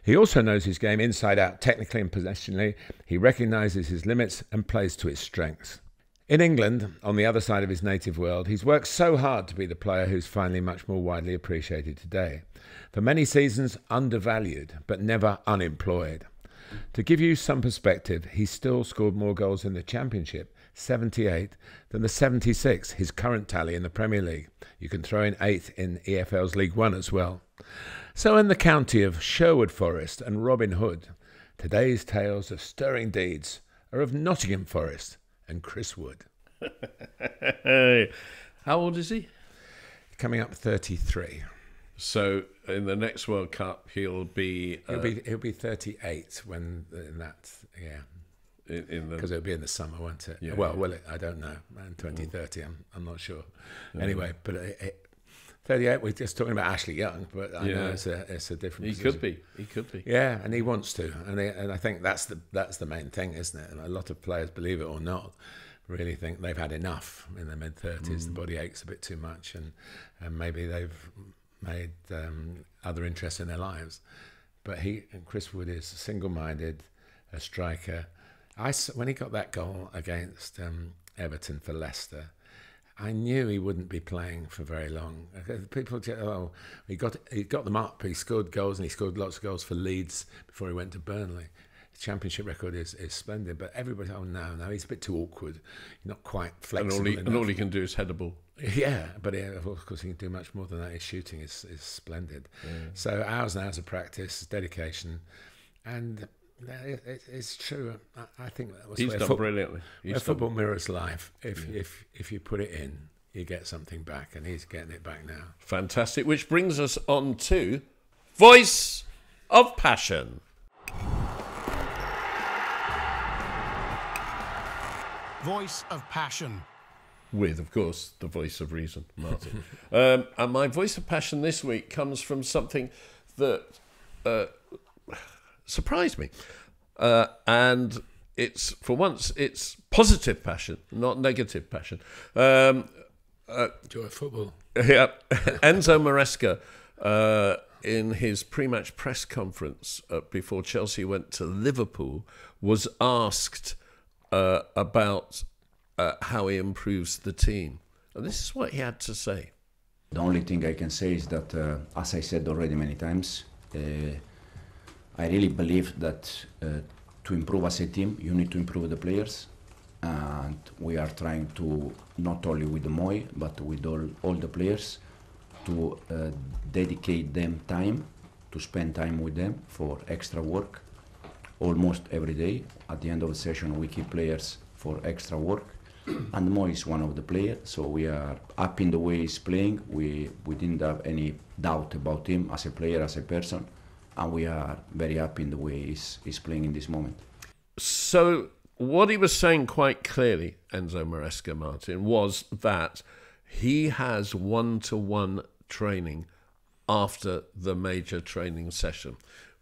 He also knows his game inside out, technically and possessionally. He recognises his limits and plays to his strengths. In England, on the other side of his native world, he's worked so hard to be the player who's finally much more widely appreciated today. For many seasons, undervalued, but never unemployed. To give you some perspective, he's still scored more goals in the Championship 78 than the 76, his current tally in the Premier League. You can throw in 8th in EFL's League One as well. So in the county of Sherwood Forest and Robin Hood, today's tales of stirring deeds are of Nottingham Forest and Chris Wood. How old is he? Coming up 33. So in the next World Cup, he'll be 38 when in that, yeah. Because it'll be in the summer, won't it? Yeah, well, I don't know. And 2030, I'm not sure. Anyway, but 38. We're just talking about Ashley Young, but I know it's a different. He could be. Yeah, and he wants to, and I think that's the main thing, isn't it? And a lot of players, believe it or not, really think they've had enough in their mid-30s. The body aches a bit too much, and maybe they've made other interests in their lives. But Chris Wood is single-minded, a striker. When he got that goal against Everton for Leicester, I knew he wouldn't be playing for very long. People say, "Oh, he got them up. He scored goals, and he scored lots of goals for Leeds before he went to Burnley. His championship record is splendid." But everybody, no, he's a bit too awkward. He's not quite flexible enough. And all he can do is head a ball. Yeah, but of course he can do much more than that. His shooting is splendid. Yeah. So hours and hours of practice, dedication, and it's true. I think that was he's done brilliantly. Football mirrors life. If you put it in, you get something back, and he's getting it back now. Fantastic. Which brings us on to Voice of Passion. Voice of Passion. With, of course, the voice of reason, Martin. And my voice of passion this week comes from something that surprised me. And it's, for once, it's positive passion, not negative passion. Enjoy football. Yeah. Enzo Maresca, in his pre-match press conference before Chelsea went to Liverpool, was asked about how he improves the team. And this is what he had to say. The only thing I can say is that, as I said already many times, I really believe that to improve as a team, you need to improve the players. And we are trying to, not only with the Moy, but with all the players, to dedicate them time, to spend time with them for extra work, almost every day. At the end of the session, we keep players for extra work. And Moy is one of the players, so we are happy in the way he's playing. We didn't have any doubt about him as a player, as a person, and we are very happy in the way he's playing in this moment. So what he was saying quite clearly, Enzo Maresca, Martin, was that he has one-to-one training after the major training session,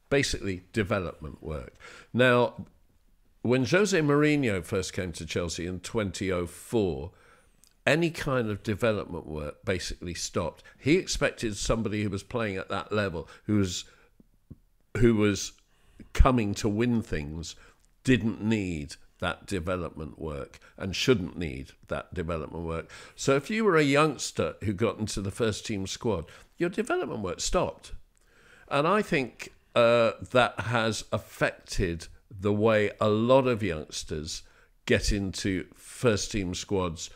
basically development work. Now, when Jose Mourinho first came to Chelsea in 2004, any kind of development work basically stopped. He expected somebody who was playing at that level, who was coming to win things, didn't need that development work and shouldn't need that development work. So if you were a youngster who got into the first team squad, your development work stopped. And I think that has affected the way a lot of youngsters get into first team squads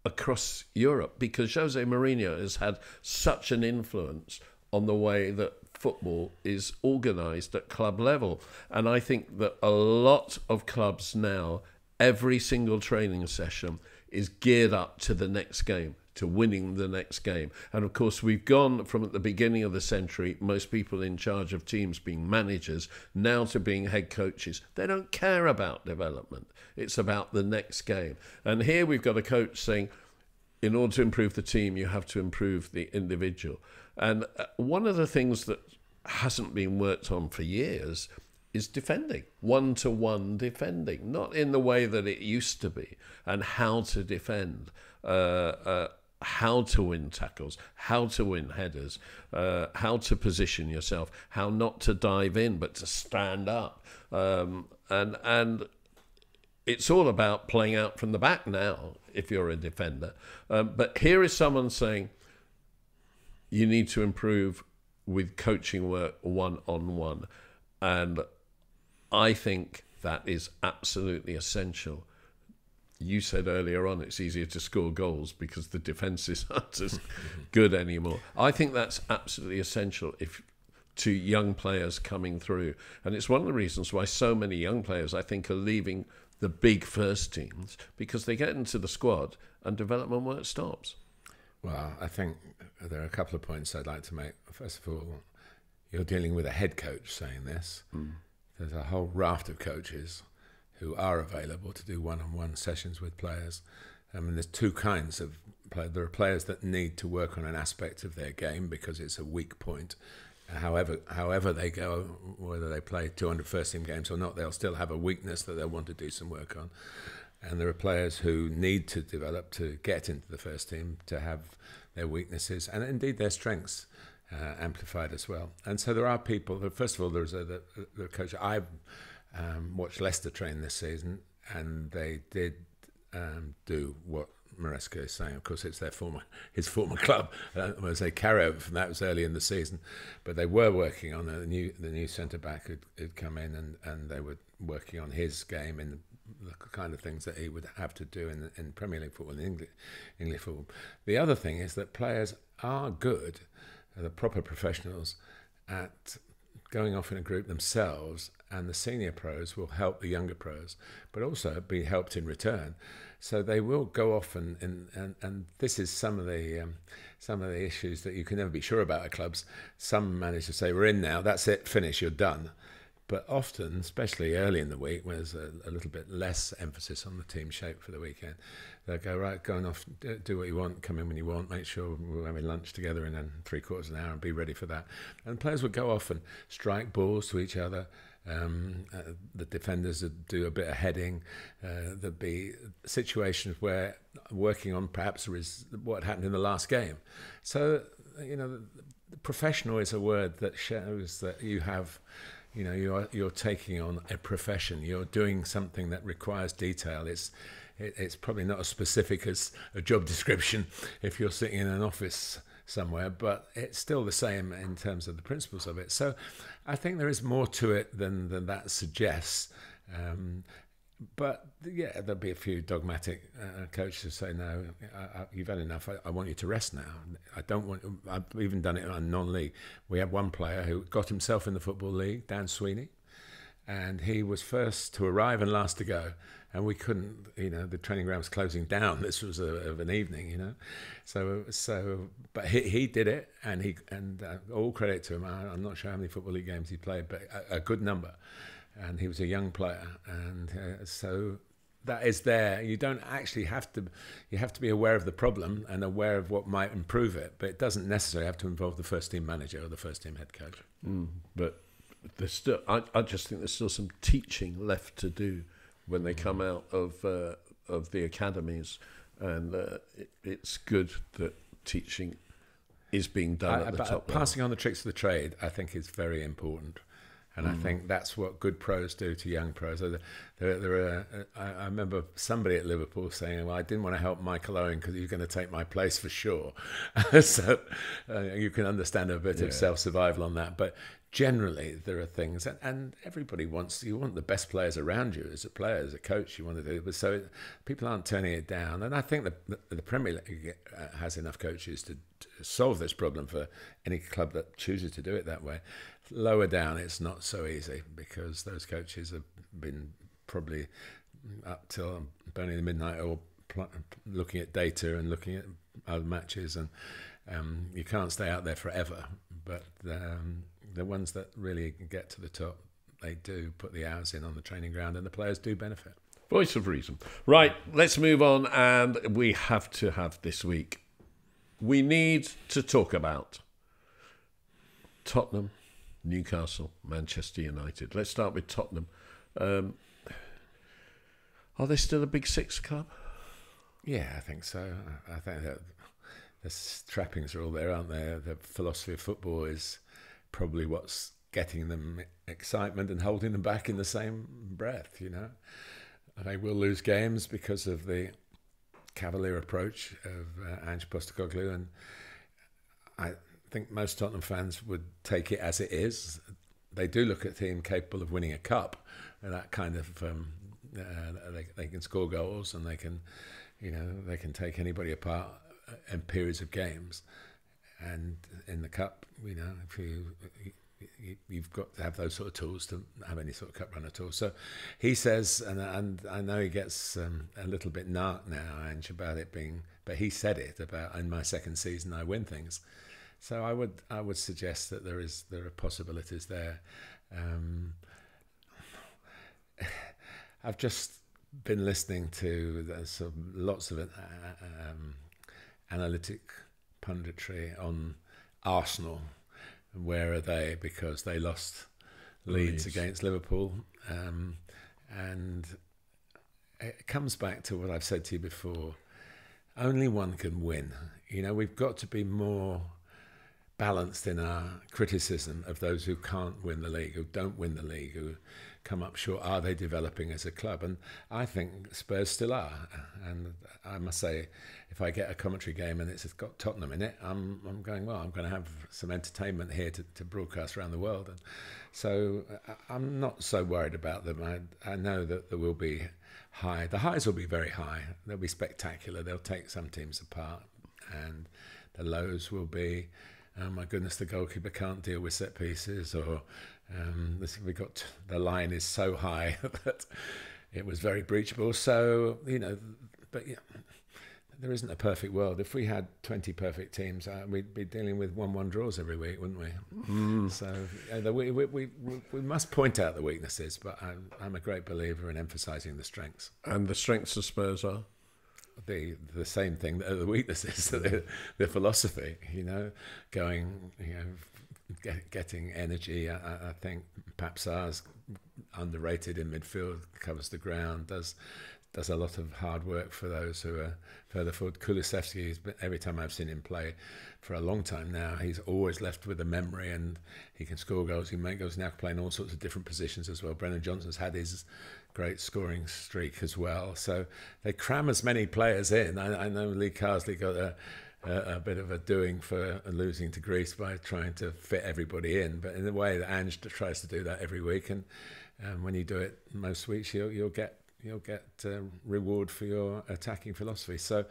across Europe, because Jose Mourinho has had such an influence on the way that football is organised at club level. And I think that a lot of clubs now, every single training session is geared up to the next game, to winning the next game. And of course, we've gone from at the beginning of the century, most people in charge of teams being managers, now to being head coaches. They don't care about development. It's about the next game. And here we've got a coach saying, in order to improve the team, you have to improve the individual. And one of the things that hasn't been worked on for years is defending, one-to-one defending, not in the way that it used to be, and how to defend, how to win tackles, how to win headers, how to position yourself, how not to dive in but to stand up. And it's all about playing out from the back now if you're a defender. But here is someone saying you need to improve with coaching work one-on-one. And I think that is absolutely essential. you said earlier on it's easier to score goals because the defences aren't as good anymore. I think that's absolutely essential to young players coming through. And it's one of the reasons why so many young players, I think, are leaving the big first teams, because they get into the squad and development work stops. Well, I think there are a couple of points I'd like to make. First of all, you're dealing with a head coach saying this. There's a whole raft of coaches who are available to do one-on-one sessions with players. I mean, there's two kinds of players. There are players that need to work on an aspect of their game because it's a weak point. However they go, whether they play 200 first-team games or not, they'll still have a weakness that they'll want to do some work on. And there are players who need to develop to get into the first team, to have their weaknesses and indeed their strengths amplified as well. And so there are people. First of all, there's the coach. I've watched Leicester train this season, and they did do what Maresca is saying. Of course, it's his former club. As they carry over from that, was early in the season, but they were working on the new centre back who'd come in, and they were working on his game in the kind of things that he would have to do in Premier League football and English football. The other thing is that players are good, the proper professionals, at going off in a group themselves, and the senior pros will help the younger pros, but also be helped in return. So they will go off, and this is some of the issues that you can never be sure about at clubs. Some managers say, "We're in now, that's it, finish, you're done." But often, especially early in the week, when there's a little bit less emphasis on the team shape for the weekend, they'll go, "Right, going off, do what you want, come in when you want, make sure we're having lunch together in 3/4 of an hour and be ready for that." And players would go off and strike balls to each other. The defenders would do a bit of heading. There'd be situations where working on perhaps what happened in the last game. So, professional is a word that shows that you have... you're taking on a profession. You're doing something that requires detail. It's probably not as specific as a job description if you're sitting in an office somewhere, but it's still the same in terms of the principles of it. So I think there is more to it than that suggests. But yeah, there'll be a few dogmatic coaches who say, "No, you've had enough. I want you to rest now. I don't want." I've even done it on non-league. We had one player who got himself in the Football League, Dan Sweeney, and he was first to arrive and last to go. And we couldn't, the training ground was closing down. This was of an evening, So, but he did it, and all credit to him. I'm not sure how many Football League games he played, but a good number. And he was a young player, and so that is there. You don't actually have to. You have to be aware of the problem and aware of what might improve it, but it doesn't necessarily have to involve the first team manager or the first team head coach. But there's still, I just think there's still some teaching left to do when they come out of the academies, and it's good that teaching is being done at the top level. Passing on the tricks of the trade, I think, is very important. And I think that's what good pros do to young pros. I remember somebody at Liverpool saying, "Well, I didn't want to help Michael Owen because he was going to take my place for sure." So you can understand a bit of self-survival on that. But generally, there are things, and everybody you want the best players around you as a player, as a coach, you want to do. But so people aren't turning it down. And I think the Premier League has enough coaches to solve this problem for any club that chooses to do it that way. Lower down, it's not so easy because those coaches have been probably up till burning the midnight oil, looking at data and looking at other matches, and you can't stay out there forever. But the ones that really get to the top, they do put the hours in on the training ground, and the players do benefit. Voice of reason. Right, let's move on, and we have to have this week. We need to talk about Tottenham, Newcastle, Manchester United. Let's start with Tottenham. Are they still a Big Six club? Yeah, I think so. I think that the trappings are all there, aren't they? The philosophy of football is probably what's getting them excitement and holding them back in the same breath, They will lose games because of the cavalier approach of Ange Postecoglou, and I think most Tottenham fans would take it as it is. They do look at a team capable of winning a cup, and that kind of they can score goals, and they can, they can take anybody apart in periods of games. And in the cup, if you've got to have those sort of tools to have any sort of cup run at all. So he says, and I know he gets a little bit narked now, Ange, about it being, but he said it about, in my second season I win things. So I would suggest that there are possibilities there. I've just been listening to lots of analytic punditry on Arsenal. Where are they? Because they lost Leeds against Liverpool. And it comes back to what I've said to you before. Only one can win. We've got to be more balanced in our criticism of those who can't win the league, who don't win the league, who come up short. Are they developing as a club? And I think Spurs still are. And I must say, if I get a commentary game and it's got Tottenham in it, I'm going, well, I'm going to have some entertainment here to broadcast around the world. And so I'm not so worried about them. I know that there will be high. The highs will be very high. They'll be spectacular. They'll take some teams apart. And the lows will be, oh my goodness, the goalkeeper can't deal with set pieces, or the line is so high that it was very breachable. So, but there isn't a perfect world. If we had 20 perfect teams, we'd be dealing with 1-1 draws every week, wouldn't we? So we must point out the weaknesses, but I'm a great believer in emphasising the strengths. And the strengths of Spurs are? The same thing, the weaknesses, the philosophy, going, getting energy. I think Papsar's underrated in midfield, covers the ground, does a lot of hard work for those who are further forward. Kulusevski, every time I've seen him play for a long time now, he's always left with a memory, and he can score goals, he can make goals, now playing all sorts of different positions as well. Brennan Johnson's had his great scoring streak as well. So they cram as many players in. I know Lee Carsley got a bit of a doing for losing to Greece by trying to fit everybody in, but in a way that Ange tries to do that every week, and when you do it most weeks, you'll get reward for your attacking philosophy. So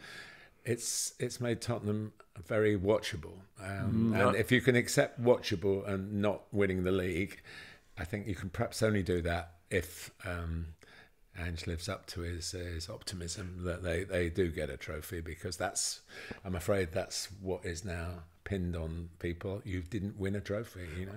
it's made Tottenham very watchable, and if you can accept watchable and not winning the league, I think you can perhaps only do that if Ange lives up to his optimism that they do get a trophy, because I'm afraid that's what is now pinned on people. You didn't win a trophy,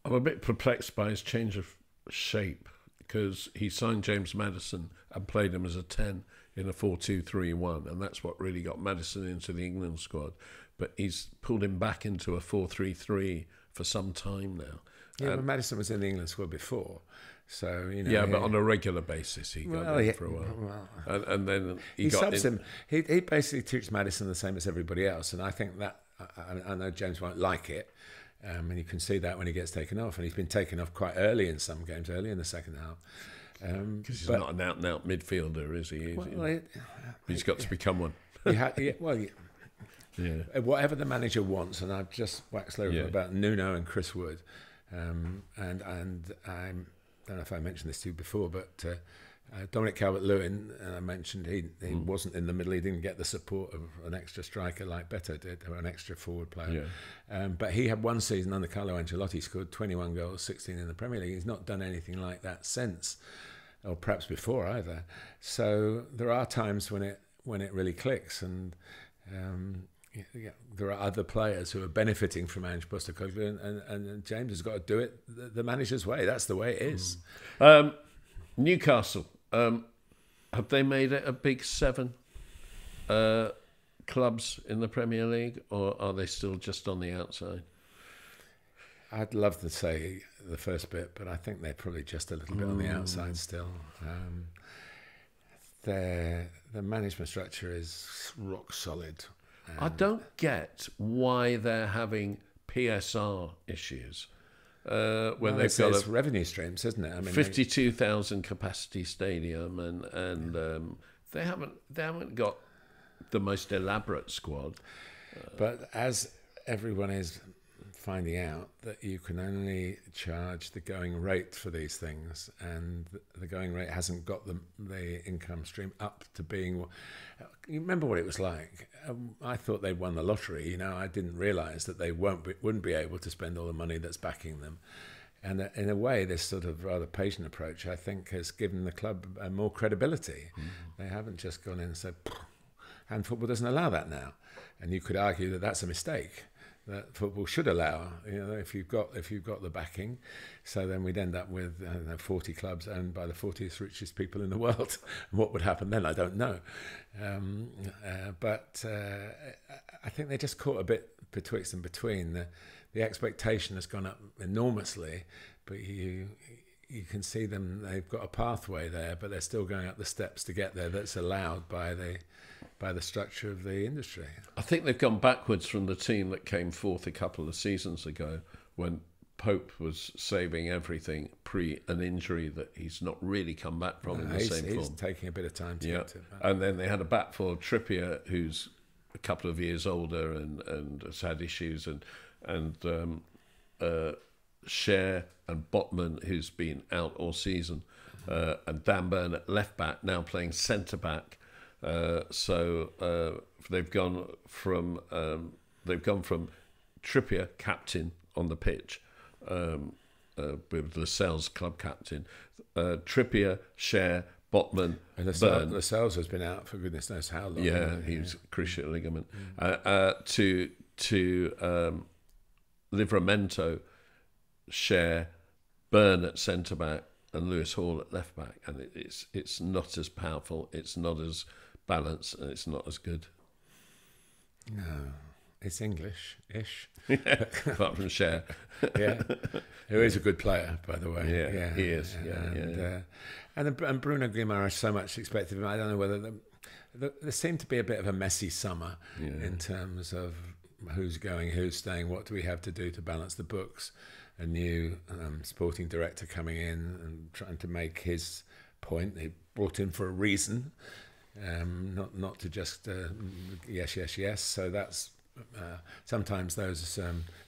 I'm a bit perplexed by his change of shape, because he signed James Maddison and played him as a 10 in a 4-2-3-1, and that's what really got Maddison into the England squad. But he's pulled him back into a 4-3-3 for some time now. Yeah, but Maddison was in the England squad before, so Yeah, but on a regular basis he got in for a while, and then he got subs him. He basically treats Maddison the same as everybody else, and I think that I know James won't like it. And you can see that when he gets taken off, and he's been taken off quite early in some games, early in the second half. Because he's not an out-and-out midfielder, is he? He's got to become one. Whatever the manager wants, and I've just waxed lyrical about Nuno and Chris Wood, and I don't know if I mentioned this to you before, but Dominic Calvert-Lewin, I mentioned he wasn't in the middle. He didn't get the support of an extra striker like Beto did, or an extra forward player. But he had one season under Carlo Ancelotti, scored 21 goals, 16 in the Premier League. He's not done anything like that since, or perhaps before either. So there are times when it really clicks, and there are other players who are benefiting from Ange Postecoglou, and James has got to do it the manager's way. That's the way it is. Newcastle. Have they made it a big 7 clubs in the Premier League, or are they still just on the outside? I'd love to say the first bit, but I think they're probably just a little bit on the outside still. The management structure is rock solid. I don't get why they're having PSR issues. When they've got revenue streams, isn't it? I mean, 52,000 capacity stadium, and they haven't got the most elaborate squad. But as everyone is finding out that you can only charge the going rate for these things, and the going rate hasn't got the income stream up to being. You remember what it was like? I thought they'd won the lottery. I didn't realise that they wouldn't be able to spend all the money that's backing them. And in a way, this sort of rather patient approach, I think, has given the club more credibility. They haven't just gone in and said, and football doesn't allow that now. And you could argue that that's a mistake, that football should allow, if you've got the backing. So then we'd end up with 40 clubs owned by the 40th richest people in the world. And what would happen then, I don't know. But I think they just caught a bit betwixt and between. The expectation has gone up enormously, but you can see them. They've got a pathway there, but they're still going up the steps to get there. That's allowed by the structure of the industry. I think they've gone backwards from the team that came fourth a couple of seasons ago, when Pope was saving everything pre an injury that he's not really come back from in the same form. He's taking a bit of time to get to it. And then they had a back four, Trippier, who's a couple of years older and has had issues, and Cher and Botman, who's been out all season, and Dan Burn at left back, now playing centre back. So they've gone from Trippier captain on the pitch, with Lascelles club captain, Trippier, Cher, Botman, and Burn. Lascelles has been out for goodness knows how long. Yeah, he was cruciate ligament. To Livramento, Cher, Burn at centre back, and Lewis Hall at left back, and it's not as powerful, it's not as balanced, and it's not as good. No, it's English-ish. Apart from Cher. Yeah, who is a good player, by the way. Yeah, he is. And Bruno Guimaraes, so much expected of him. I don't know whether there seemed to be a bit of a messy summer in terms of who's going, who's staying, what do we have to do to balance the books. A new sporting director coming in and trying to make his point. He brought in for a reason, not to just yes. So that's sometimes those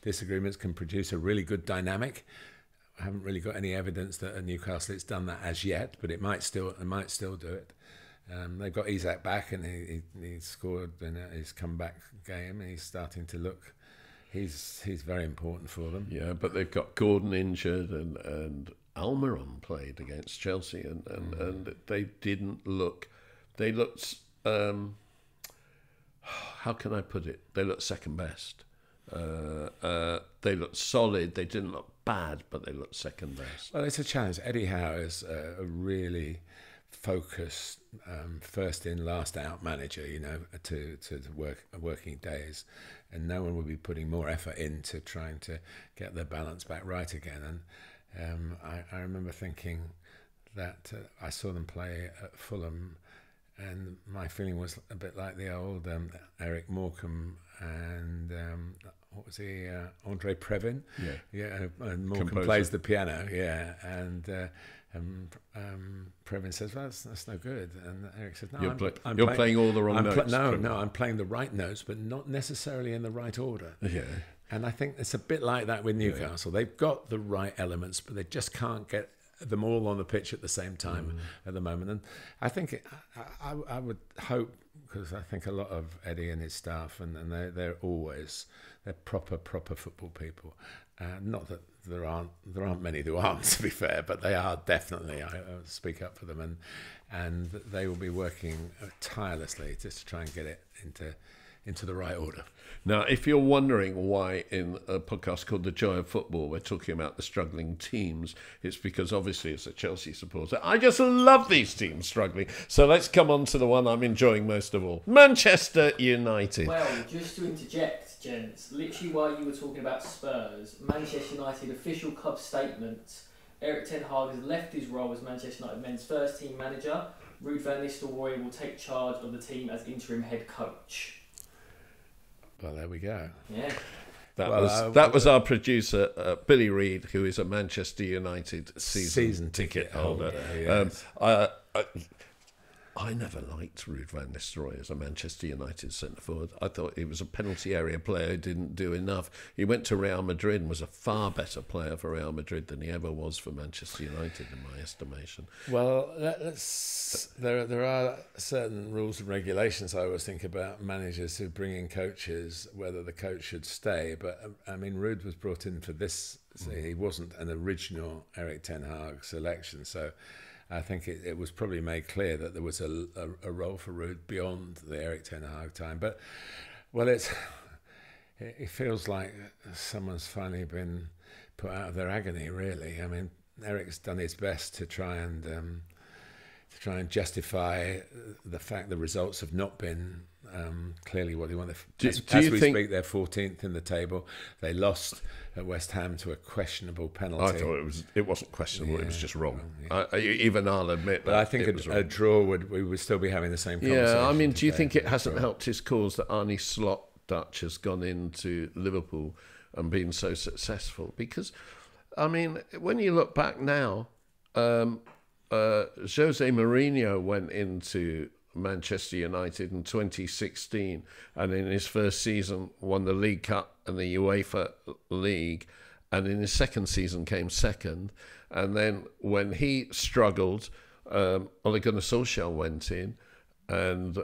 disagreements can produce a really good dynamic. I haven't really got any evidence that at Newcastle it's done that as yet, but it might still do it. They've got Isak back, and he scored in his comeback game, and he's starting to look. He's very important for them. Yeah, but they've got Gordon injured, and Almiron played against Chelsea, and they didn't look. They looked. How can I put it? They looked second best. They looked solid. They didn't look bad, but they looked second best. Well, it's a challenge. Eddie Howe is a really focused, first in, last out manager, to working days, and no one will be putting more effort into trying to get their balance back right again. And I remember thinking that I saw them play at Fulham, and my feeling was a bit like the old Eric Morecambe and what was he, Andre Previn? And Morecambe plays the piano, and Previn says, well, that's no good. And Eric says, no, you're playing all the wrong notes. I'm playing the right notes, but not necessarily in the right order. Yeah. And I think it's a bit like that with Newcastle. They've got the right elements, but they just can't get them all on the pitch at the same time at the moment. And I think I would hope, because I think a lot of Eddie and his staff, and they're proper football people. Not that there aren't many who aren't, to be fair, but they are definitely. I speak up for them, and they will be working tirelessly just to try and get it into the right order. Now, if you're wondering why in a podcast called The Joy of Football we're talking about the struggling teams, it's because obviously as a Chelsea supporter, I just love these teams struggling. So let's come on to the one I'm enjoying most of all, Manchester United. Well, just to interject, gents, literally while you were talking about Spurs, Manchester United official club statement, Erik Ten Hag has left his role as Manchester United men's first team manager. Ruud van Nistelrooy will take charge of the team as interim head coach. Well, there we go. Yeah. That was our producer, Billy Reid, who is a Manchester United season ticket holder. Yes. I never liked Ruud van Nistelrooy as a Manchester United centre-forward. I thought he was a penalty area player who didn't do enough. He went to Real Madrid and was a far better player for Real Madrid than he ever was for Manchester United, in my estimation. Well, there are certain rules and regulations I always think about managers who bring in coaches, whether the coach should stay. But, I mean, Ruud was brought in for this. So he wasn't an original Erik Ten Hag selection, so I think it was probably made clear that there was a role for Ruud beyond the Erik Ten Hag time. But, well, it feels like someone's finally been put out of their agony, really. I mean, Eric's done his best to try and justify the fact the results have not been clearly what they wanted. As we speak, they're 14th in the table. They lost at West Ham to a questionable penalty. I thought it wasn't questionable. Yeah, it was just wrong. Yeah. Even I'll admit that. But I think a draw we would still be having the same conversation. Yeah, I mean, do you think it hasn't helped his cause that Arne Slot Dutch has gone into Liverpool and been so successful? Because, I mean, when you look back now, Jose Mourinho went into Manchester United in 2016 and in his first season won the League Cup and the UEFA League, and in his second season came second. And then when he struggled, Ole Gunnar Solskjaer went in and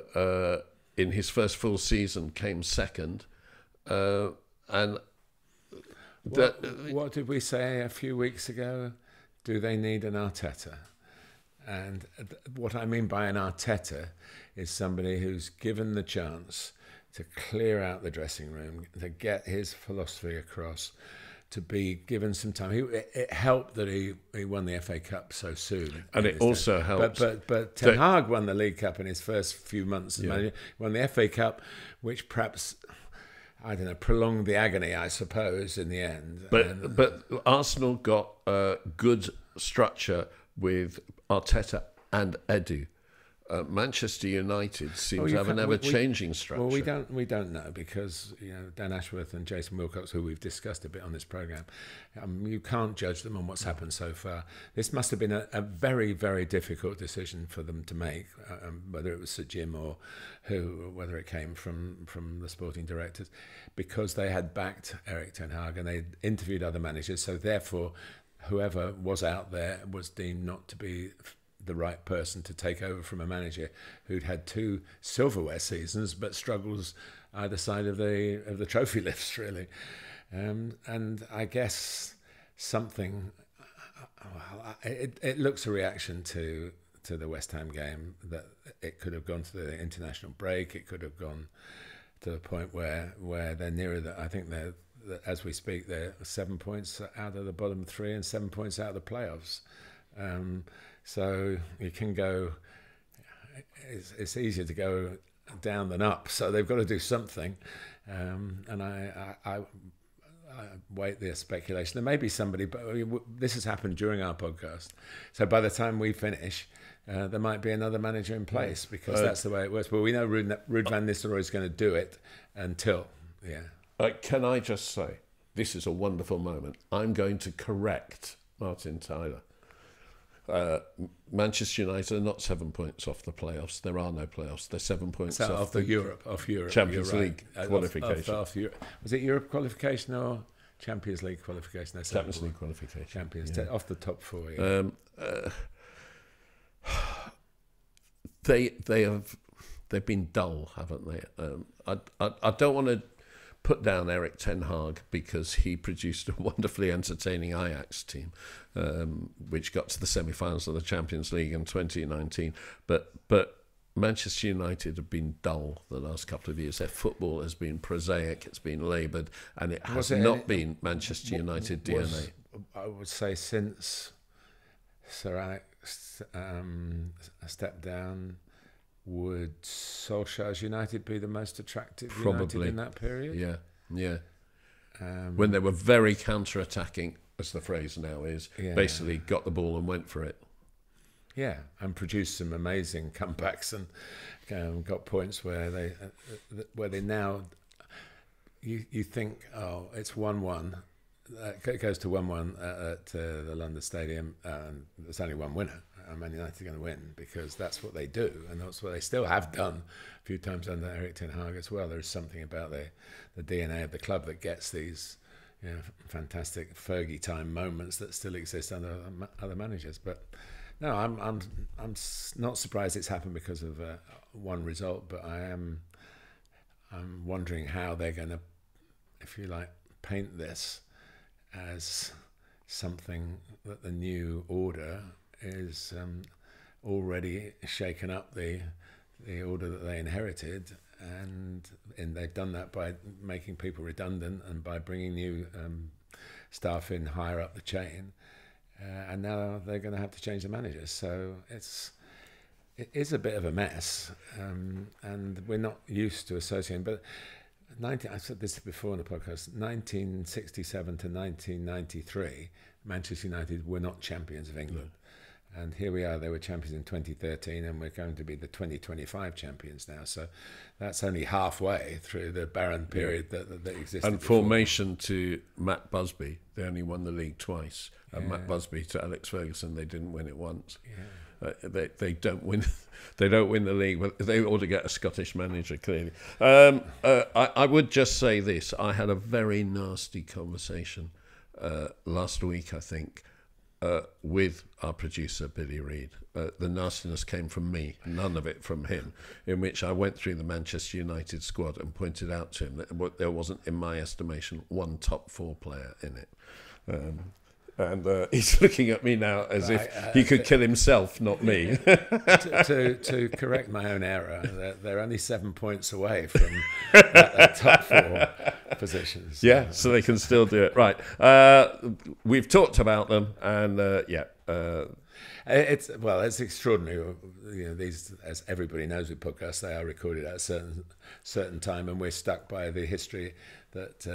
in his first full season came second. And what did we say a few weeks ago? Do they need an Arteta? And what I mean by an Arteta is somebody who's given the chance to clear out the dressing room, to get his philosophy across, to be given some time. It helped that he won the FA Cup so soon. And it also helped. But Ten Hag won the League Cup in his first few months as manager, won the FA Cup, which perhaps, I don't know, prolonged the agony, I suppose, in the end. But Arsenal got good structure with Arteta and Edu. Manchester United seems to have an ever-changing structure. Well, we don't know, because Dan Ashworth and Jason Wilcox, who we've discussed a bit on this programme, you can't judge them on what's happened so far. This must have been a very, very difficult decision for them to make, whether it was Sir Jim or whether it came from the sporting directors, because they had backed Erik Ten Hag and they interviewed other managers, so therefore whoever was out there was deemed not to be the right person to take over from a manager who'd had 2 silverware seasons but struggles either side of the trophy lifts, really. And I guess something, it looks a reaction to the West Ham game, that it could have gone to the international break. It could have gone to the point where they're nearer that. I think as we speak, they're 7 points out of the bottom 3 and 7 points out of the playoffs. So you can go. It's easier to go down than up. So they've got to do something. And I wait the speculation. There may be somebody, but this has happened during our podcast. So by the time we finish, there might be another manager in place, because that's the way it works. But we know Ruud van Nistelrooy is going to do it until, Can I just say, this is a wonderful moment. I'm going to correct Martin Tyler. Manchester United are not 7 points off the playoffs. There are no playoffs. They're 7 points off Europe Champions League qualification. Was it Europe qualification or Champions League qualification? Champions League qualification. Off the top 4. Yeah. They've been dull, haven't they? I don't want to put down Erik Ten Hag, because he produced a wonderfully entertaining Ajax team, which got to the semi-finals of the Champions League in 2019. But Manchester United have been dull the last couple of years. Their football has been prosaic, it's been laboured, and it has not been Manchester United DNA. I would say since Sir Alex stepped down, would Solskjaer's United be the most attractive United in that period? Yeah. When they were very counter-attacking, as the phrase now is, basically got the ball and went for it. Yeah, and produced some amazing comebacks and got points where they now you think, oh, it's 1-1, it goes to 1-1 at the London Stadium. There's only one winner. Man United are going to win because that's what they do, and that's what they still have done a few times under Erik Ten Hag as well. There's something about the DNA of the club that gets these fantastic Fergie time moments that still exist under other managers. But no, I'm not surprised it's happened because of one result, but I'm wondering how they're going to, if you like, paint this as something that the new order is already shaken up the order that they inherited, and they've done that by making people redundant and by bringing new staff in higher up the chain, and now they're going to have to change the managers. So it is a bit of a mess, and we're not used to associating. But I said this before in the podcast, 1967 to 1993, Manchester United were not champions of England. And here we are, they were champions in 2013, and we're going to be the 2025 champions now. So that's only halfway through the barren period that existed. And before. formation to Matt Busby, they only won the league twice. And Matt Busby to Alex Ferguson, they didn't win it once. They don't win. They don't win the league, but they ought to get a Scottish manager. Clearly, I would just say this: I had a very nasty conversation last week, I think, with our producer Billy Reid. The nastiness came from me, none of it from him. In which I went through the Manchester United squad and pointed out to him that there wasn't, in my estimation, one top 4 player in it. And he's looking at me now as if he could kill himself, not me. to correct my own error, they're only 7 points away from that top 4 positions. Yeah, so they can still do it. Right. We've talked about them, and it's extraordinary. These, as everybody knows with podcasts, they are recorded at a certain time, and we're stuck by the history that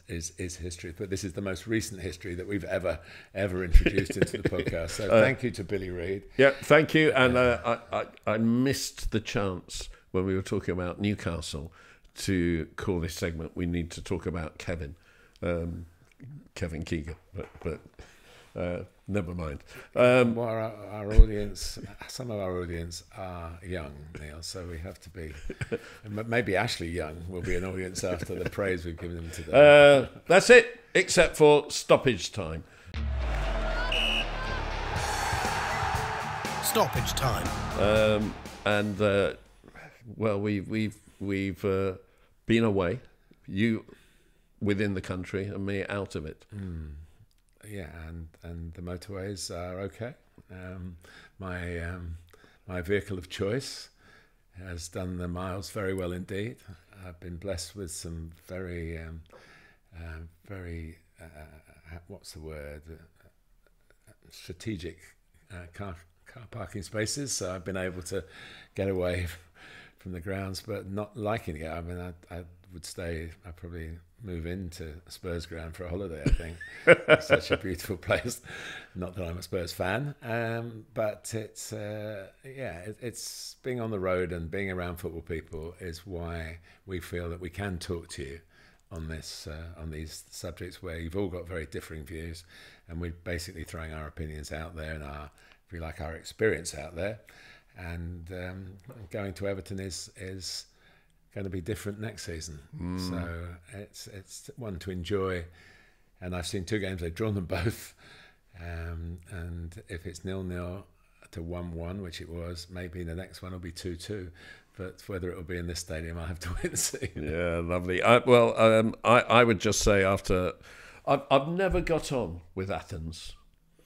is history. But this is the most recent history that we've ever introduced into the podcast. So thank you to Billy Reid. Yeah, thank you. And I missed the chance when we were talking about Newcastle to call this segment "We Need to Talk About Kevin Keegan," but never mind. Well, our audience, some of our audience are young, Neil, so we have to be. Maybe Ashley Young will be an audience after the praise we've given him today. That's it, except for stoppage time. Stoppage time. Well, we've been away, you within the country and me out of it. Yeah, and the motorways are okay. My vehicle of choice has done the miles very well indeed. I've been blessed with some very what's the word? Strategic car parking spaces. So I've been able to get away from the grounds, but not liking it. I mean, I would stay. I'd probably move into Spurs ground for a holiday, I think. It's such a beautiful place. Not that I'm a Spurs fan, but it's it's being on the road and being around football people is why we feel that we can talk to you on this on these subjects where you've all got very differing views, and we're basically throwing our opinions out there and our, if you like, our experience out there. And going to Everton is going to be different next season. So it's one to enjoy. And I've seen 2 games, they've drawn them both. And if it's 0-0 to 1-1, which it was, maybe the next one will be 2-2. But whether it will be in this stadium, I'll have to wait and see. Yeah, lovely. I would just say I've never got on with Athens.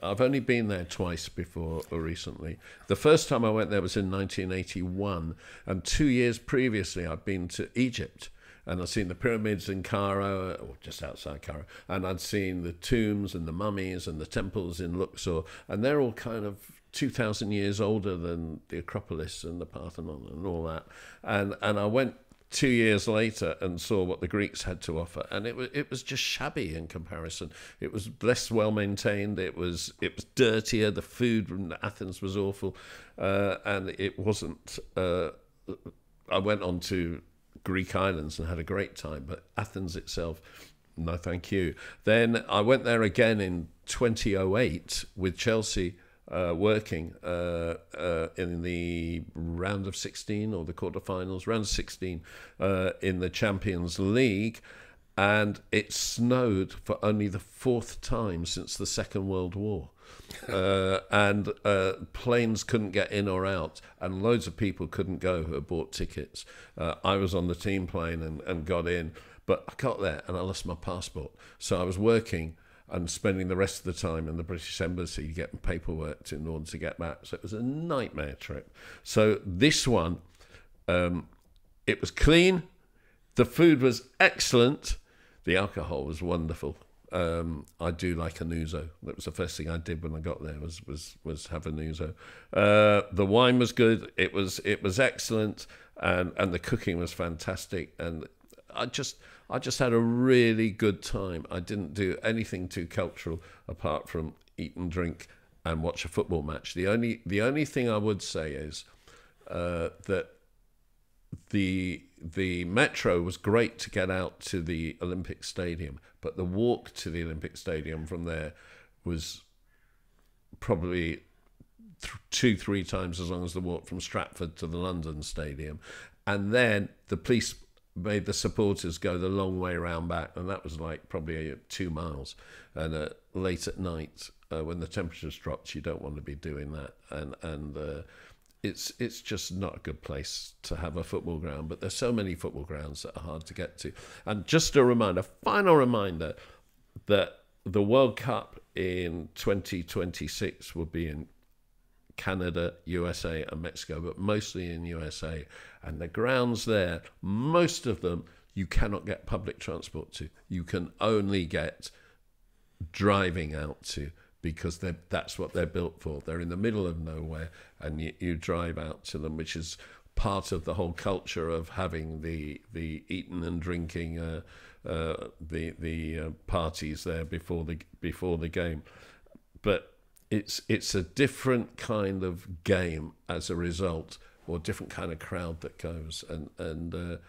I've only been there twice before or recently. The first time I went there was in 1981, and 2 years previously I'd been to Egypt, and I'd seen the pyramids in Cairo, or just outside Cairo, and I'd seen the tombs and the mummies and the temples in Luxor, and they're all kind of 2,000 years older than the Acropolis and the Parthenon and all that. And I went 2 years later and saw what the Greeks had to offer, and it was just shabby in comparison. It was less well maintained. It was dirtier. The food in Athens was awful, and it wasn't. I went on to Greek islands and had a great time, but Athens itself, No, thank you. Then I went there again in 2008 with Chelsea, working in the round of 16 or the quarterfinals, round of 16 in the Champions League. And it snowed for only the 4th time since the Second World War. And planes couldn't get in or out, and loads of people couldn't go who had bought tickets. I was on the team plane and got in, but I got there and I lost my passport. So I was working and spending the rest of the time in the British Embassy getting paperwork in order to get back. So it was a nightmare trip. So this one, it was clean, the food was excellent, the alcohol was wonderful. I do like an ouzo. That was the first thing I did when I got there was have an ouzo. The wine was good. It was excellent, and the cooking was fantastic. And I just had a really good time. I didn't do anything too cultural apart from eat and drink and watch a football match. The only thing I would say is that the metro was great to get out to the Olympic Stadium, but the walk to the Olympic Stadium from there was probably 2-3 times as long as the walk from Stratford to the London Stadium. And then the police made the supporters go the long way round back, and that was like probably 2 miles. And late at night, when the temperatures dropped, you don't want to be doing that. And it's just not a good place to have a football ground. But there's so many football grounds that are hard to get to. And just a reminder, final reminder, that the World Cup in 2026 will be in Canada, USA and Mexico, but mostly in USA. And the grounds there, most of them, you cannot get public transport to. You can only get driving out to, because that's what they're built for. They're in the middle of nowhere, and you drive out to them, which is part of the whole culture of having the eating and drinking, the parties there before the game. But it's a different kind of game as a result, or a different kind of crowd that goes, and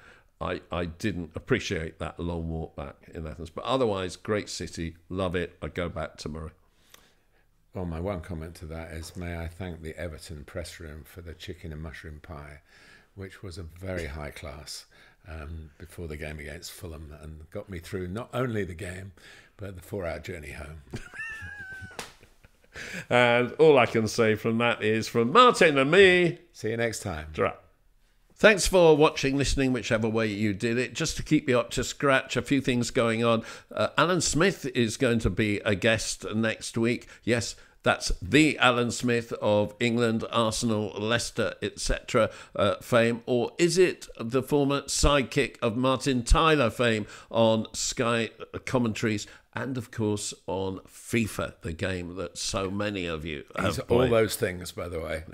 I didn't appreciate that long walk back in Athens. But otherwise, great city, love it. I'd go back tomorrow. Well, my one comment to that is, may I thank the Everton press room for the chicken and mushroom pie, which was a very high class before the game against Fulham, and got me through not only the game, but the 4-hour journey home. And all I can say from that is, from Martin and me, see you next time. Thanks for watching, listening, whichever way you did it. Just to keep you up to scratch, a few things going on. Alan Smith is going to be a guest next week. Yes, that's the Alan Smith of England, Arsenal, Leicester, etc. Fame. Or is it the former sidekick of Martin Tyler fame on Sky commentaries? And, of course, on FIFA, the game that so many of you have played. All those things, by the way.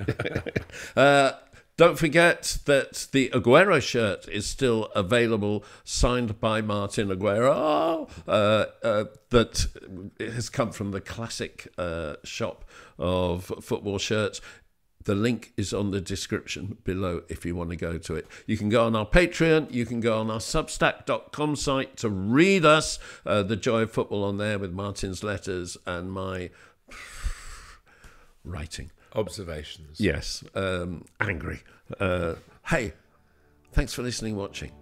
Don't forget that the Aguero shirt is still available, signed by Martin Aguero, that has come from the classic shop of football shirts. The link is on the description below if you want to go to it. You can go on our Patreon. You can go on our Substack.com site to read us. The Joy of Football on there with Martin's letters and my writing. Observations. Yes. Angry. Hey, thanks for listening, watching.